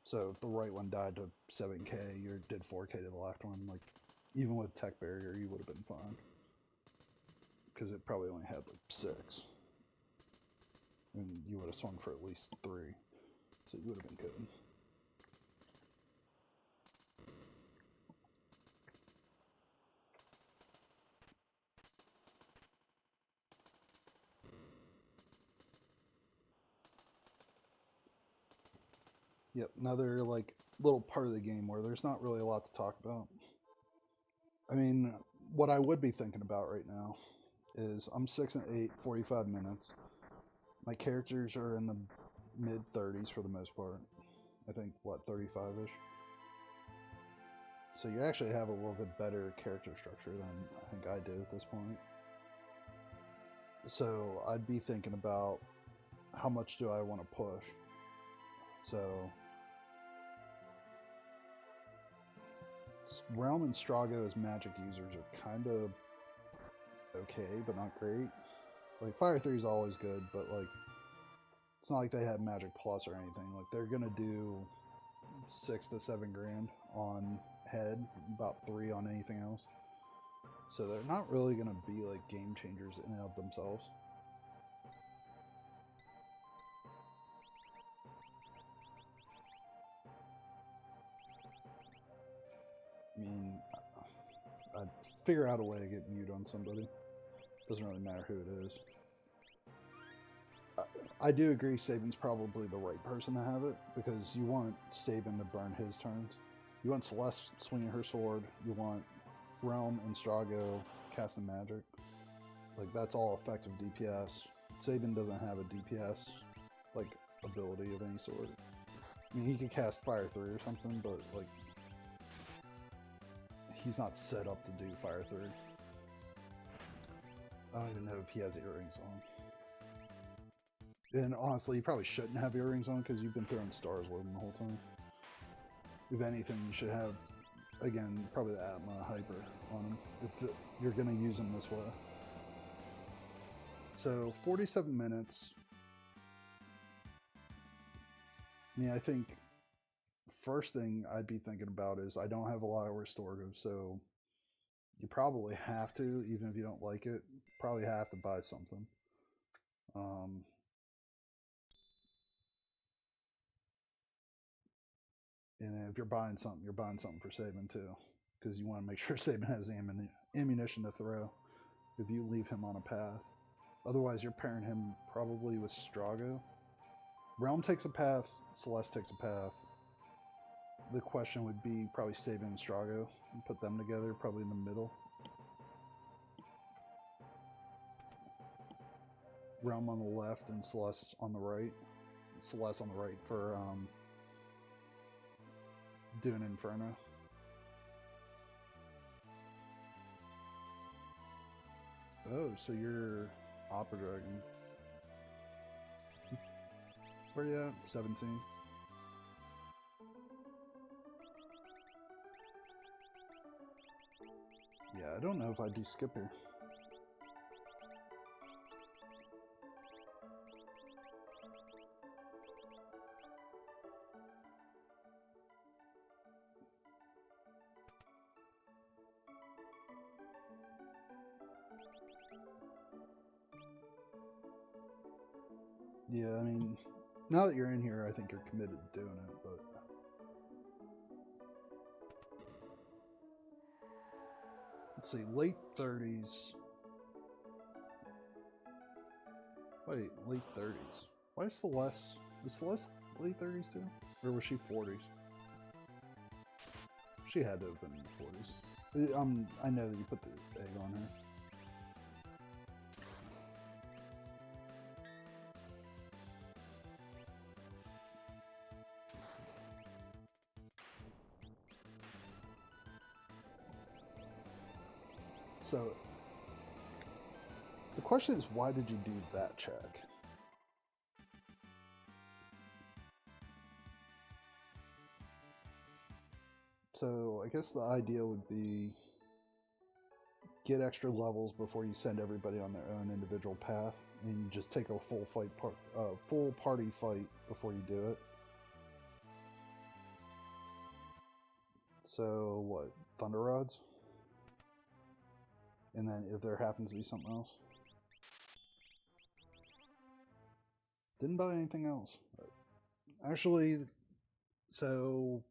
So if the right one died to 7k, you did 4k to the left one. Like even with tech barrier, you would have been fine. Because it probably only had like 6. And you would have swung for at least 3. So you would have been good. Yep, another like little part of the game where there's not really a lot to talk about. I mean, what I would be thinking about right now is I'm 6 and 8, 45 minutes. My characters are in the mid 30s for the most part. I think what 35ish. So you actually have a little bit better character structure than I think I did at this point. So I'd be thinking about how much do I want to push. So Realm and Strago as magic users are kind of okay, but not great. Like Fire 3 is always good, but like it's not like they have Magic Plus or anything. Like they're gonna do 6 to 7 grand on head, about 3 on anything else. So they're not really gonna be like game changers in and of themselves. I mean, I'd figure out a way to get mute on somebody. Doesn't really matter who it is. I do agree Saban's probably the right person to have it, because you want Saban to burn his turns. You want Celeste swinging her sword. You want Realm and Strago casting magic. Like, that's all effective DPS. Saban doesn't have a DPS, like, ability of any sort. I mean, he could cast Fire 3 or something, but, like, he's not set up to do Fire 3. I don't even know if he has earrings on. And honestly, you probably shouldn't have earrings on because you've been throwing stars with him the whole time. If anything, you should have, again, probably the Atma Hyper on him if you're going to use him this way. So 47 minutes. I mean, I think first thing I'd be thinking about is I don't have a lot of restorative, so you probably have to, even if you don't like it, probably have to buy something. And if you're buying something, you're buying something for Saban too, because you want to make sure Saban has ammunition to throw if you leave him on a path. Otherwise, you're pairing him probably with Strago. Realm takes a path, Celeste takes a path. The question would be probably Saban and Strago, and put them together, probably in the middle. Realm on the left and Celeste on the right. Celeste on the right for doing Inferno. Oh, so you're Opera Dragon. Where you at? 17. Yeah, I don't know if I do skip here. Yeah, I mean, now that you're in here, I think you're committed to doing it, but... Let's see, late 30s. Wait, late 30s. Why is Celeste... Was Celeste late 30s too? Or was she 40s? She had to have been in the 40s. I know that you put the egg on her. So, the question is, why did you do that check? So, I guess the idea would be get extra levels before you send everybody on their own individual path, and you just take a full party fight before you do it. So what? Thunder rods, and then if there happens to be something else. Didn't buy anything else. Actually, so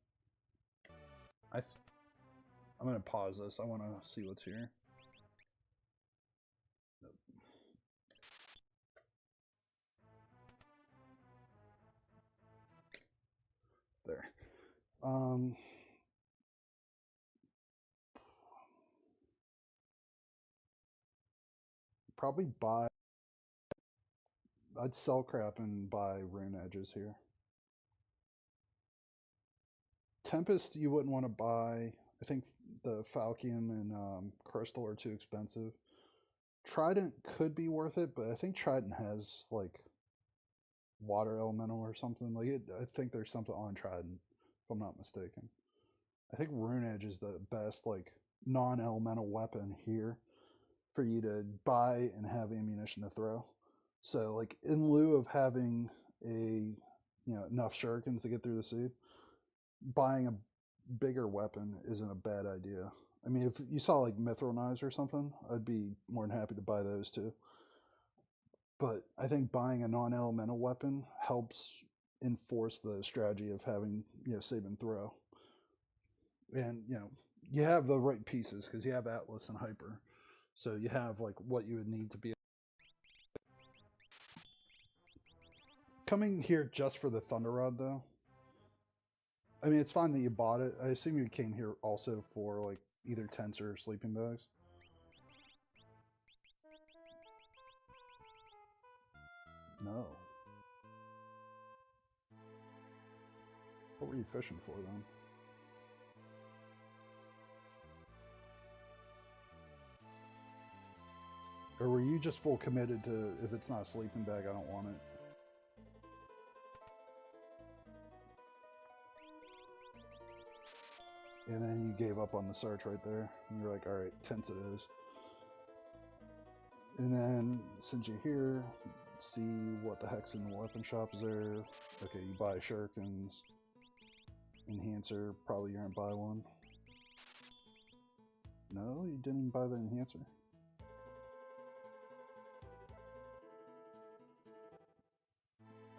I'm gonna pause this. I want to see what's here. Nope. There. Probably buy. I'd sell crap and buy rune edges here. Tempest, you wouldn't want to buy. I think the Falcon and Crystal are too expensive. Trident could be worth it, but I think Trident has like water elemental or something. Like it, I think there's something on Trident, if I'm not mistaken. I think Rune Edge is the best like non-elemental weapon here for you to buy and have ammunition to throw. So like in lieu of having a enough shurikens to get through the seed, buying a bigger weapon isn't a bad idea. I mean, if you saw like mithril knives or something, I'd be more than happy to buy those too. But I think buying a non-elemental weapon helps enforce the strategy of having save and throw, and you have the right pieces because you have Atlas and Hyper, so you have like what you would need to be coming here just for the Thunder Rod though. I mean, it's fine that you bought it. I assume you came here also for like either tents or sleeping bags. No. What were you fishing for then? Or were you just full committed to, if it's not a sleeping bag, I don't want it? And then you gave up on the search right there. And you're like, alright, tents it is. And then, since you're here, see what the heck's in the weapon shop is there. Okay, you buy shurikens. Enhancer, probably you're gonna buy one. No, you didn't buy the enhancer.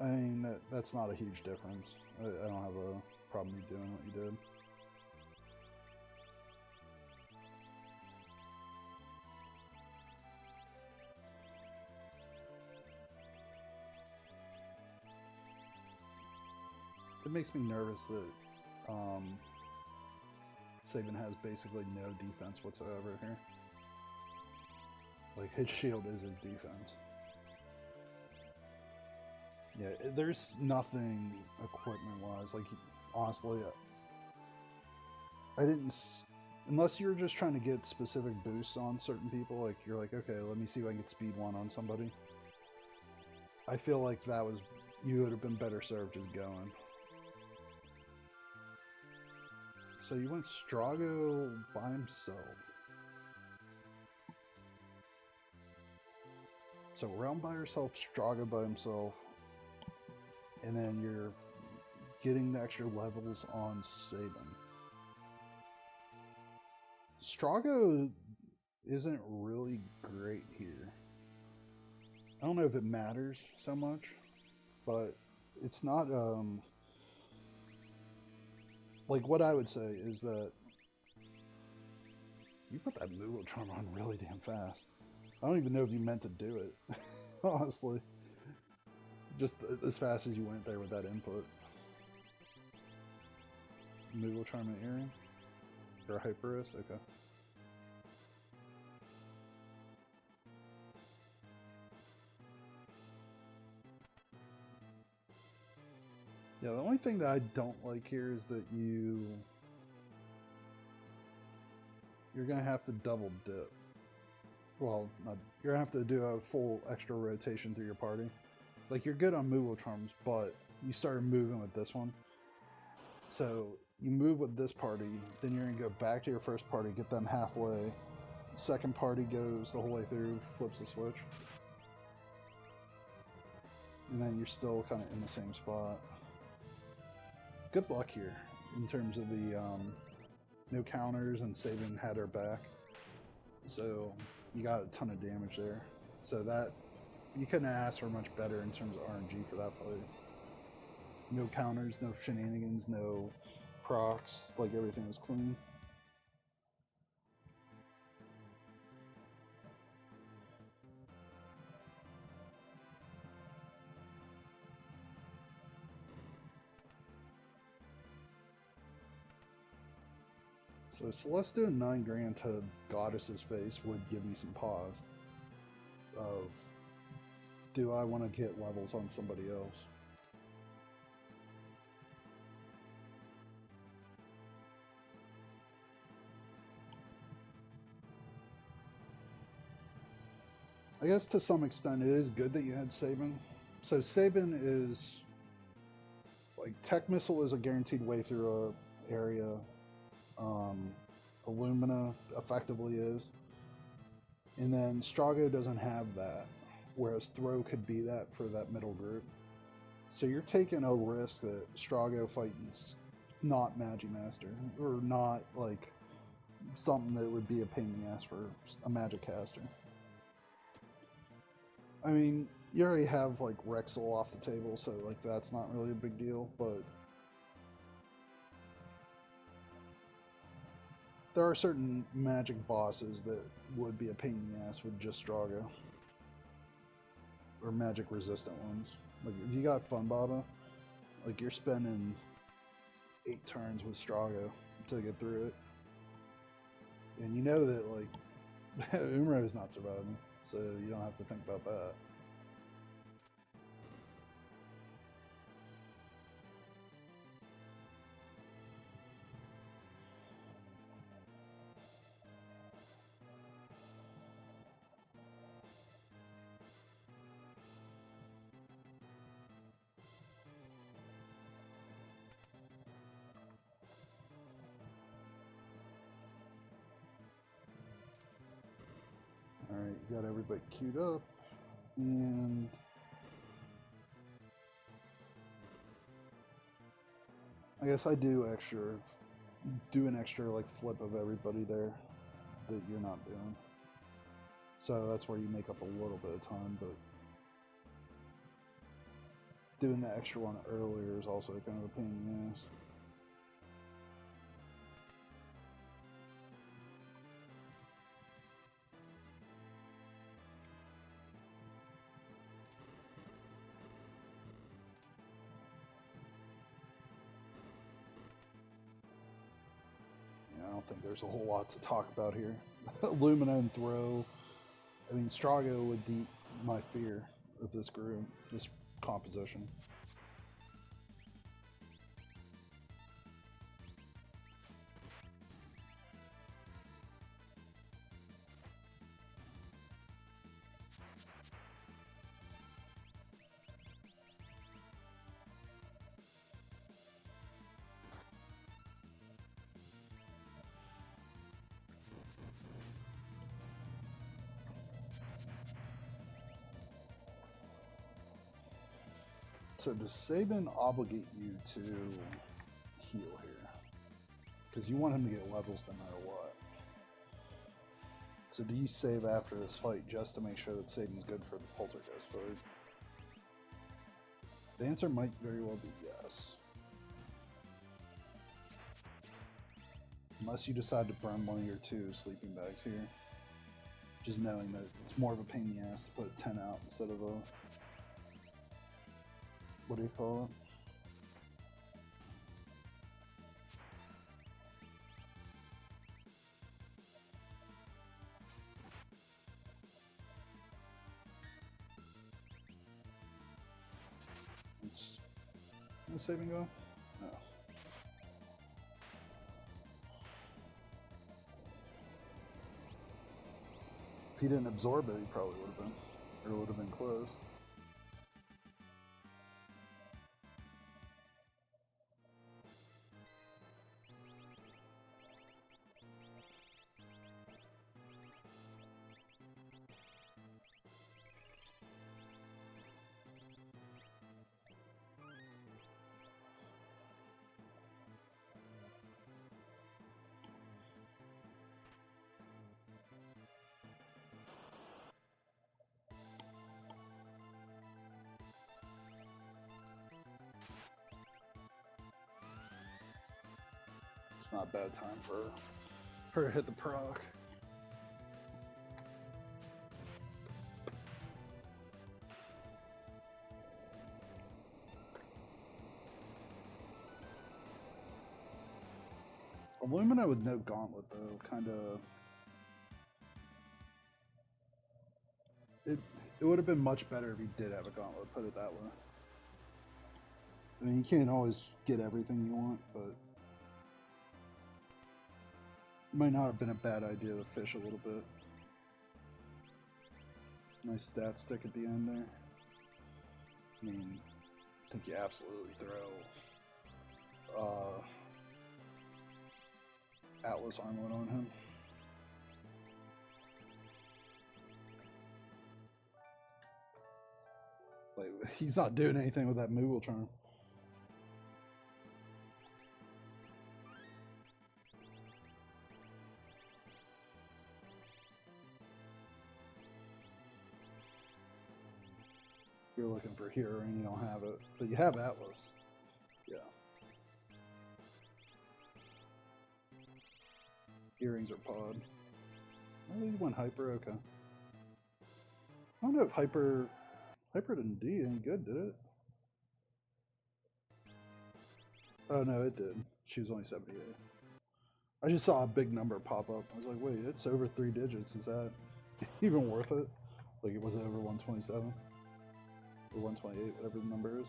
I mean, that's not a huge difference. I don't have a problem you doing what you did. It makes me nervous that Sabin has basically no defense whatsoever here. Like, his shield is his defense. Yeah, there's nothing equipment-wise. Like, honestly, I didn't... Unless you were just trying to get specific boosts on certain people, like, you're like, okay, let me see if I can get speed 1 on somebody. I feel like that was... You would have been better served just going. So you went Strago by himself. So Realm by herself, Strago by himself, and then you're getting the extra levels on Sabin. Strago isn't really great here. I don't know if it matters so much, but it's not, like, what I would say is that you put that Moogle Charm on really damn fast. I don't even know if you meant to do it, honestly. Just as fast as you went there with that input. Moogle Charm and Earring? Or Hyperus? Okay. Yeah, the only thing that I don't like here is that you're gonna have to double dip. Well, you're gonna have to do a full extra rotation through your party. Like, you're good on Moogle Charms, but you started moving with this one. So you move with this party, then you're gonna go back to your first party, get them halfway, second party goes the whole way through, flips the switch. And then you're still kind of in the same spot. Good luck here in terms of the no counters, and Sabin had her back. So you got a ton of damage there. So that, you couldn't ask for much better in terms of RNG for that fight. No counters, no shenanigans, no procs, like everything was clean. So Celeste doing 9 grand to Goddess's face would give me some pause of, do I want to get levels on somebody else? I guess to some extent it is good that you had Sabin. So Sabin is like, Tech Missile is a guaranteed way through a area. Illumina effectively is. And then Strago doesn't have that, whereas Throw could be that for that middle group. So you're taking a risk that Strago fighting's not Magimaster, or not like something that would be a pain in the ass for a Magic caster. I mean, you already have like Rexel off the table, so like that's not really a big deal, but there are certain Magic bosses that would be a pain in the ass with just Strago. Or Magic resistant ones. Like if you got Fun Baba, like you're spending 8 turns with Strago to get through it. And you know that like Umro is not surviving, so you don't have to think about that. Alright, you got everybody queued up, and I guess I do an extra like flip of everybody there that you're not doing. So that's where you make up a little bit of time, but doing the extra one earlier is also kind of a pain in the ass. I don't think there's a whole lot to talk about here. Lumina and Throw. I mean, Strago would be my fear of this group, this composition. So does Sabin obligate you to heal here? Because you want him to get levels no matter what. So do you save after this fight just to make sure that Sabin's good for the Poltergeist fight? The answer might very well be yes. Unless you decide to burn one of your 2 sleeping bags here. Just knowing that it's more of a pain in the ass to put 10 out instead of a... what do you call it? Is saving go? No. If he didn't absorb it, he probably would have been. Or would have been close. not a bad time for her to hit the proc. Illumina with no gauntlet though, kind of. It would have been much better if he did have a gauntlet. Put it that way. I mean, you can't always get everything you want, but it might not have been a bad idea to fish a little bit. Nice stat stick at the end there. I mean, I think you absolutely throw Atlas Armlet on him. Like, he's not doing anything with that Moogle charm. You're looking for Hero and you don't have it, but you have Atlas. Yeah. Earrings are pod. Oh, you went Hyper, okay. I don't know if Hyper didn't do any good, did it? Oh no, it did. She was only 78. I just saw a big number pop up. I was like, wait, it's over 3 digits. Is that even worth it? Like, it was over 127? Or 128, whatever the number is.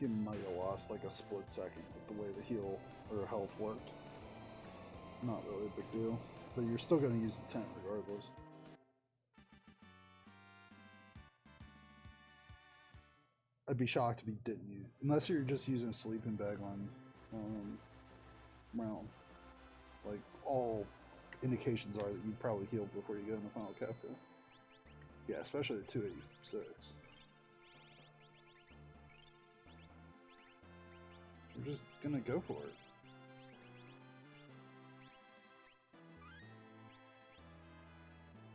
He might have lost like a split second with the way the heal or health worked. Not really a big deal, but you're still going to use the tent regardless. I'd be shocked if he didn't use, unless you're just using a sleeping bag on Realm. Like, all indications are that you probably healed before you go in the final Kefka. Yeah, especially the 286. You're just gonna go for it.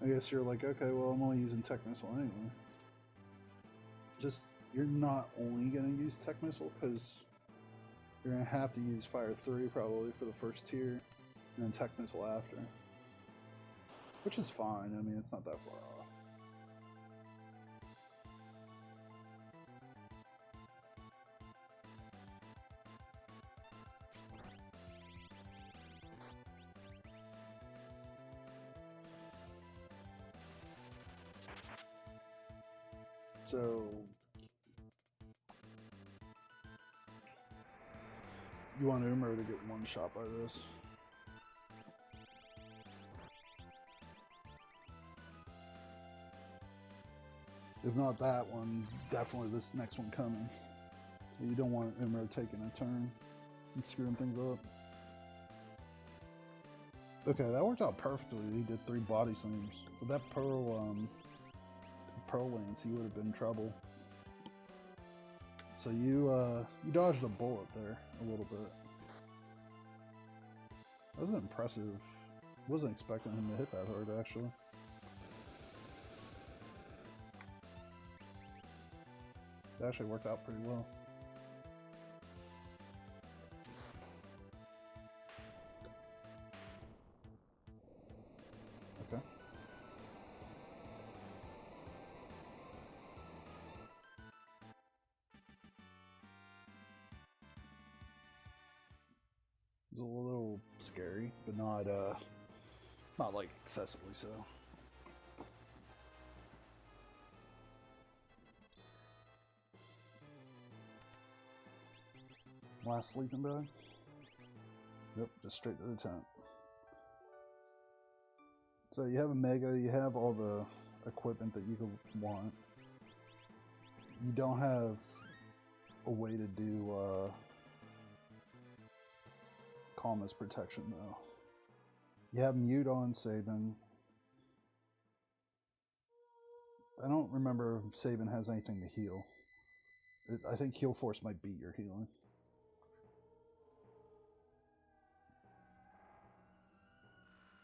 I guess you're like, okay, well, I'm only using Tech Missile anyway. Just, you're not only gonna use Tech Missile, because you're gonna have to use Fire 3 probably for the first tier, and then Tech Missile after. Which is fine, I mean, it's not that far off. So, you want Umar to get one shot by this. If not that one, definitely this next one coming. You don't want Umar taking a turn and screwing things up. Okay, that worked out perfectly. He did 3 body slams. With that Pearl Lance, he would have been in trouble. So you dodged a bullet there a little bit. That was impressive. Wasn't expecting him to hit that hard, actually. It actually worked out pretty well. Okay. It's a little scary, but not like excessively so. Last sleeping bag? Yep, just straight to the tent. So you have a Mega, you have all the equipment that you could want. You don't have a way to do Calm as protection though. You have mute on Sabin. I don't remember if Sabin has anything to heal. I think Heal Force might beat your healing.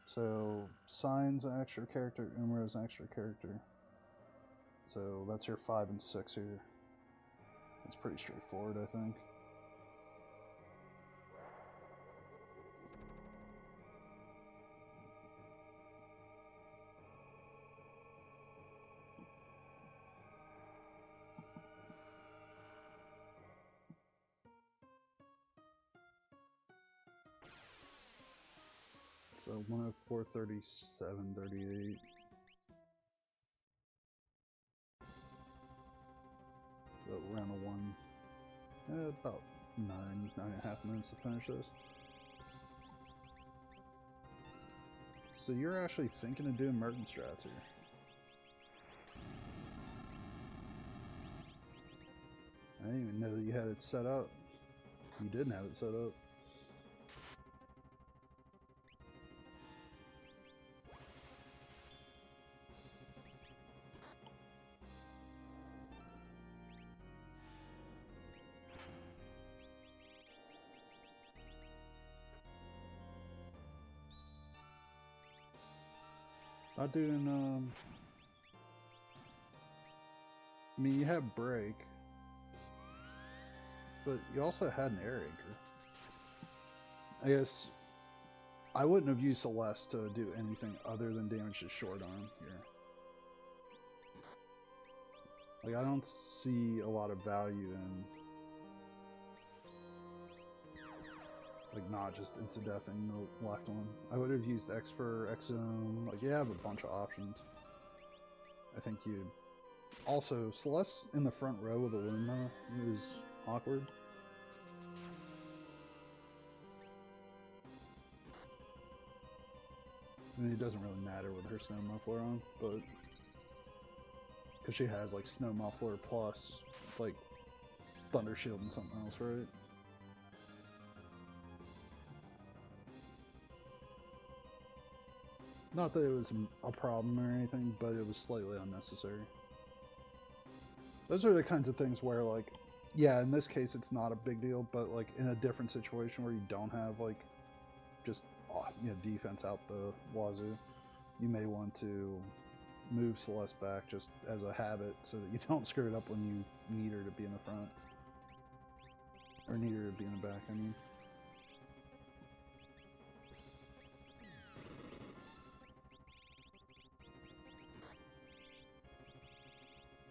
So Sign's an extra character, Umro's an extra character. So that's your 5 and 6 here. It's pretty straightforward, I think. So 104, 37, 38. So round of 1. About 9.5 minutes to finish this. So you're actually thinking of doing Merton strats here. I didn't even know that you had it set up. You didn't have it set up. Not doing, I mean, you have break, but you also had an air anchor. I guess I wouldn't have used Celeste to do anything other than damage to short arm here. Like, I don't see a lot of value in, like, not just insta-deathing the left one. I would have used X for X-Zone. Like, you have a bunch of options. I think you... Also, Celeste in the front row with a Luna is awkward. I mean, it doesn't really matter with her Snow Muffler on, but... Because she has, like, Snow Muffler plus, like, Thunder Shield and something else, right? Not that it was a problem or anything, but it was slightly unnecessary. Those are the kinds of things where, like, yeah, in this case it's not a big deal, but, like, in a different situation where you don't have, like, just, you know, defense out the wazoo, you may want to move Celeste back just as a habit so that you don't screw it up when you need her to be in the front. Or need her to be in the back, I mean.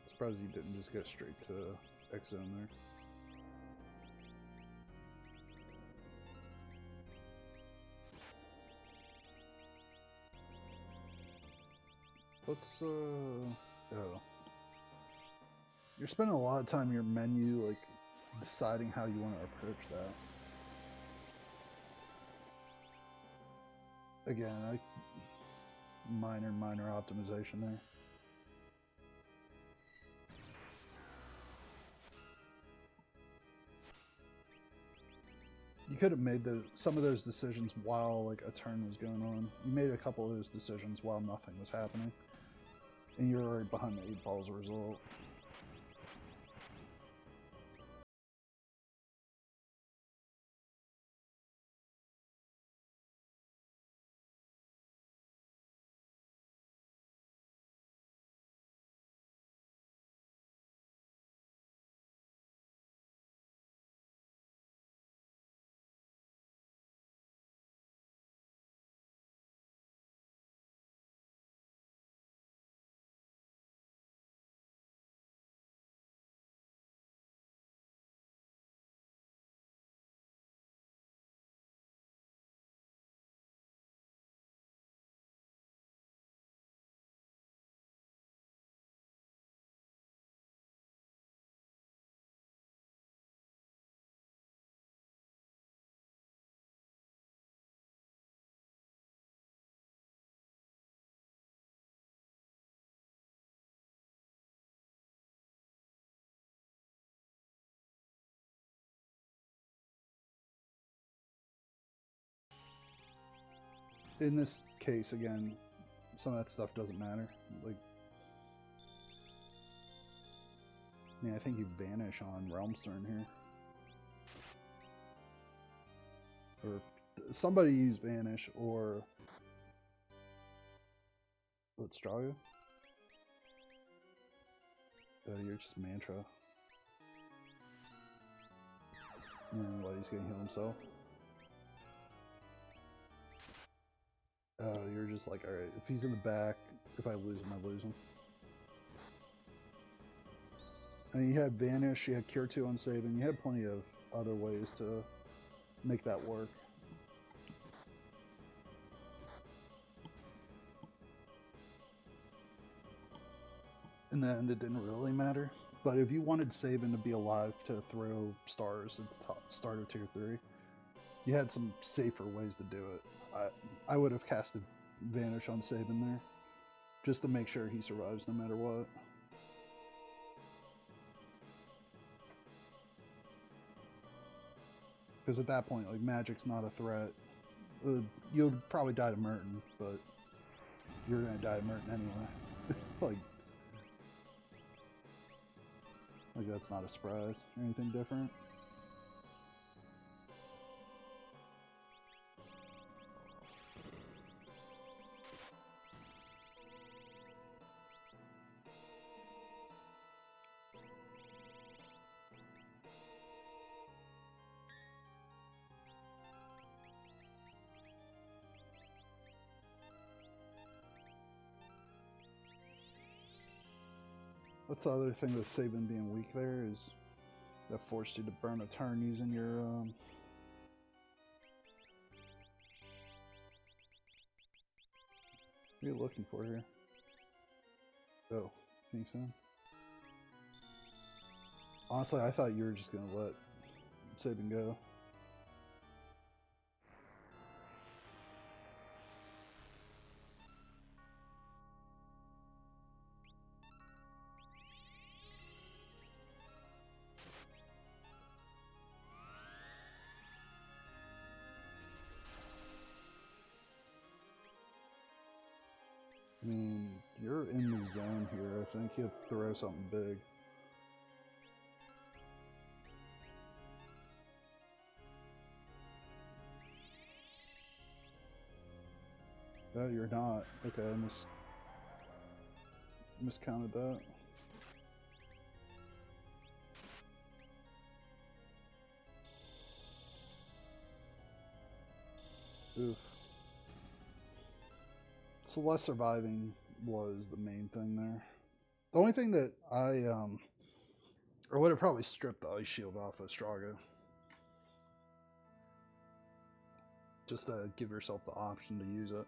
Surprised you didn't just go straight to X-Zone there. Let's, oh. You're spending a lot of time in your menu, like, deciding how you want to approach that. Again, minor optimization there. You could have made some of those decisions while, like, a turn was going on. You made a couple of those decisions while nothing was happening. And you're already behind the 8 ball as a result. in this case, again, some of that stuff doesn't matter. Like, I think you vanish on Realm's turn here. Or somebody use Vanish, or what, Straga? You're just Mantra. And what, he's gonna heal himself? You're just like, alright, if he's in the back, if I lose him, I lose him. I mean, you had Vanish, you had Cure 2 on Sabin, you had plenty of other ways to make that work. In the end, it didn't really matter. But if you wanted Sabin to be alive to throw stars at the top, start of Tier 3, you had some safer ways to do it. I would have casted Vanish on Sabin there, just to make sure he survives no matter what. Because at that point, like, Magic's not a threat. You'll probably die to Merton, but you're gonna die to Merton anyway. like that's not a surprise or anything different. What's the other thing with Sabin being weak there is that forced you to burn a turn using your what are you looking for here? Oh, think so? Honestly, I thought you were just gonna let Sabin go. I mean, you're in the zone here. I think you have to throw something big. Oh, you're not. Okay, I miscounted that. Oof. Celeste surviving was the main thing there. The only thing that or would have probably stripped the ice shield off of Strago. Just to give yourself the option to use it.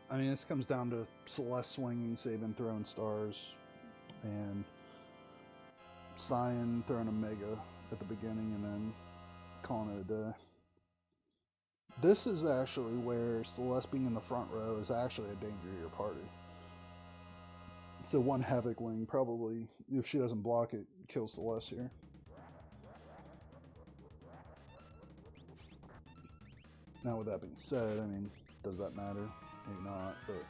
I mean, this comes down to Celeste swinging, Sabin throwing stars, and Cyan throwing a Mega at the beginning and then calling it a day. This is actually where Celeste being in the front row is actually a danger to your party. So one Havoc Wing probably, if she doesn't block it, kills Celeste here. Now with that being said, I mean, does that matter? Maybe not, but...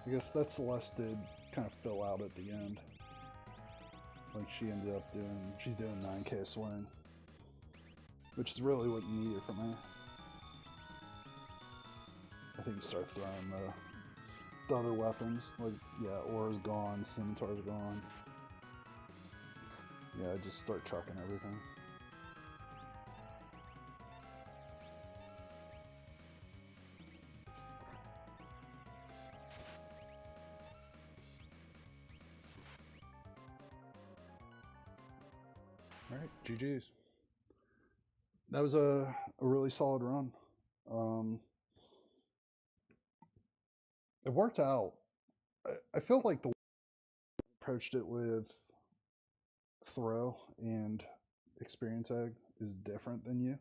I guess that Celeste did kind of fill out at the end. Like she ended up doing, she's doing 9k swing. Which is really what you needed from her. I think you start throwing the other weapons. Like, yeah, Aura's gone, Scimitar's gone. Yeah, just start chucking everything. Alright, GG's. That was a really solid run. It worked out. I feel like the way I approached it with Throw and Experience Egg is different than you.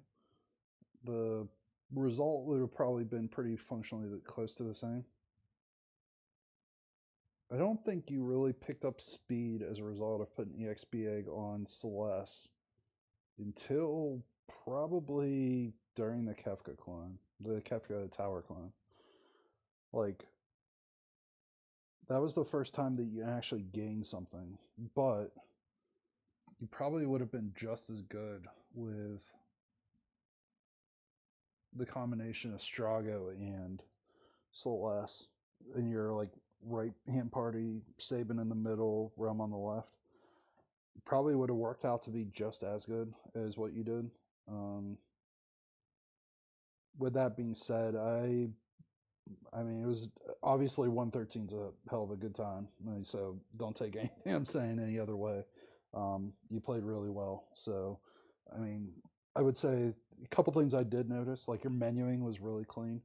the result would have probably been pretty functionally close to the same. I don't think you really picked up speed as a result of putting EXP egg on Celeste until probably during the Kefka clone, the Kefka tower clone. Like, that was the first time that you actually gained something, but you probably would have been just as good with the combination of Strago and Celeste in your like right hand party, Saban in the middle, Realm on the left. Probably would have worked out to be just as good as what you did. Um, with that being said, I mean, it was obviously 113's a hell of a good time. So don't take anything I'm saying any other way. You played really well. So, I mean, I would say a couple things I did notice, like your menuing was really clean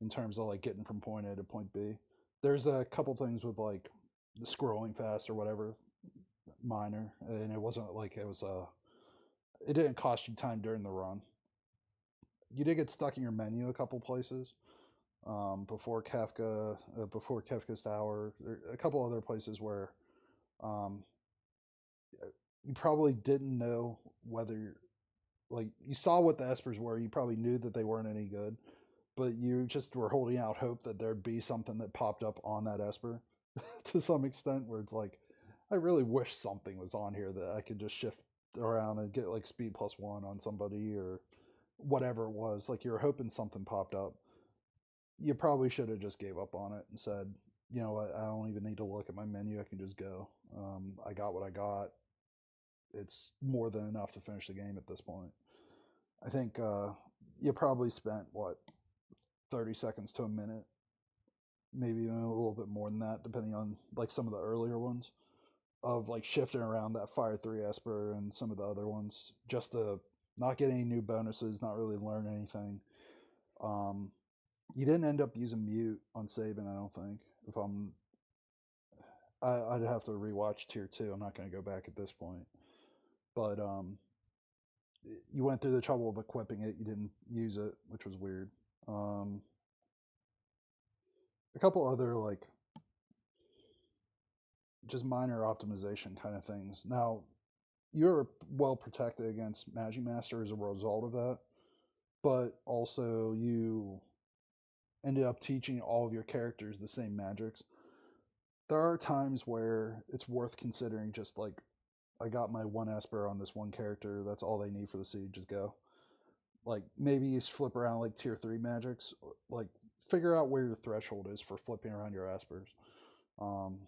in terms of like getting from point A to point B. There's a couple things with like the scrolling fast or whatever, minor, and it wasn't like it was it didn't cost you time during the run. You did get stuck in your menu a couple places, before Kafka's Tower. There are a couple other places where um, you probably didn't know whether, like, you saw what the espers were. You probably knew that they weren't any good, but you just were holding out hope that there'd be something that popped up on that esper to some extent, where it's like, I really wish something was on here that I could just shift around and get like speed +1 on somebody or whatever it was. Like, you were hoping something popped up. You probably should have just gave up on it and said, you know what, I don't even need to look at my menu. I can just go. I got what I got. It's more than enough to finish the game at this point. I think you probably spent what 30 seconds to a minute, maybe even a little bit more than that, depending on like some of the earlier ones, of like shifting around that Fire 3 Esper and some of the other ones just to not get any new bonuses, not really learn anything. Um, you didn't end up using mute on Saban, I don't think. If I'd have to rewatch tier two. I'm not going to go back at this point, but you went through the trouble of equipping it. You didn't use it, which was weird. Um, a couple other like just minor optimization kind of things. Now you're well protected against Magi Master as a result of that, but also you ended up teaching all of your characters the same magics. There are times where it's worth considering just like, I got my one Esper on this one character, that's all they need for the seed, just go. Like maybe you flip around like tier 3 magics, like figure out where your threshold is for flipping around your Espers. Um,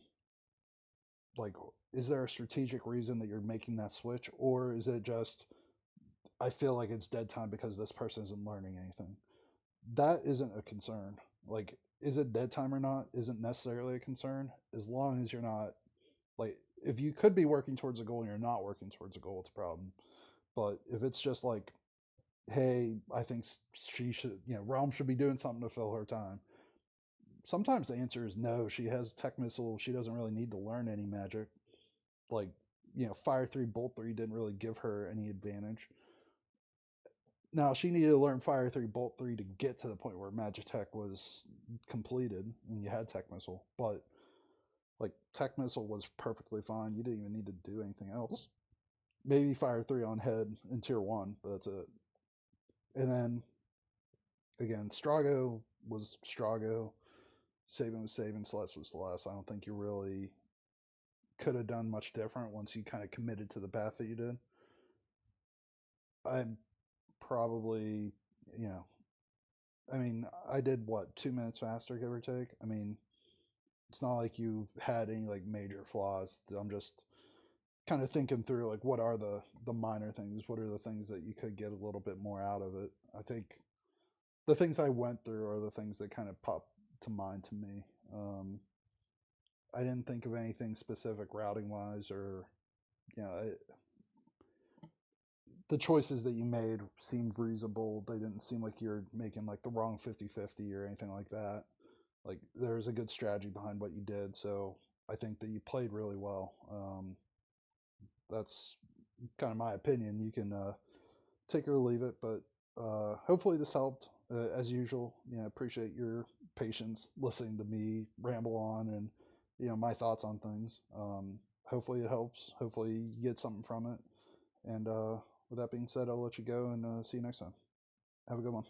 like, is there a strategic reason that you're making that switch, or is it just, I feel like it's dead time because this person isn't learning anything? That isn't a concern. Like, is it dead time or not isn't necessarily a concern as long as you're not, like, if you could be working towards a goal and you're not working towards a goal, it's a problem. But if it's just like, hey, I think she should, Realm should be doing something to fill her time. Sometimes the answer is no. She has Tech Missile. She doesn't really need to learn any magic. Like, Fire 3, Bolt 3 didn't really give her any advantage. Now, she needed to learn Fire 3, Bolt 3 to get to the point where Magic Tech was completed and you had Tech Missile. But, like, Tech Missile was perfectly fine. You didn't even need to do anything else. Maybe Fire 3 on head in Tier 1, but that's it. And then, again, Strago was Strago. Saving was saving. Celeste was Celeste. I don't think you really could have done much different once you kind of committed to the path that you did. I'm probably, you know, I mean, I did what, 2 minutes faster, give or take. I mean, it's not like you had any like major flaws. I'm just kind of thinking through like what are the minor things, what are the things that you could get a little bit more out of it. I think the things I went through are the things that kind of pop to mind to me. Um, I didn't think of anything specific routing wise, or you know, it, the choices that you made seemed reasonable. They didn't seem like you're making like the wrong 50-50 or anything like that. Like there's a good strategy behind what you did, so I think that you played really well. That's kind of my opinion. You can take it or leave it, but hopefully this helped. As usual, appreciate your patience listening to me ramble on and my thoughts on things. Hopefully it helps. Hopefully you get something from it. And with that being said, I'll let you go and see you next time. Have a good one.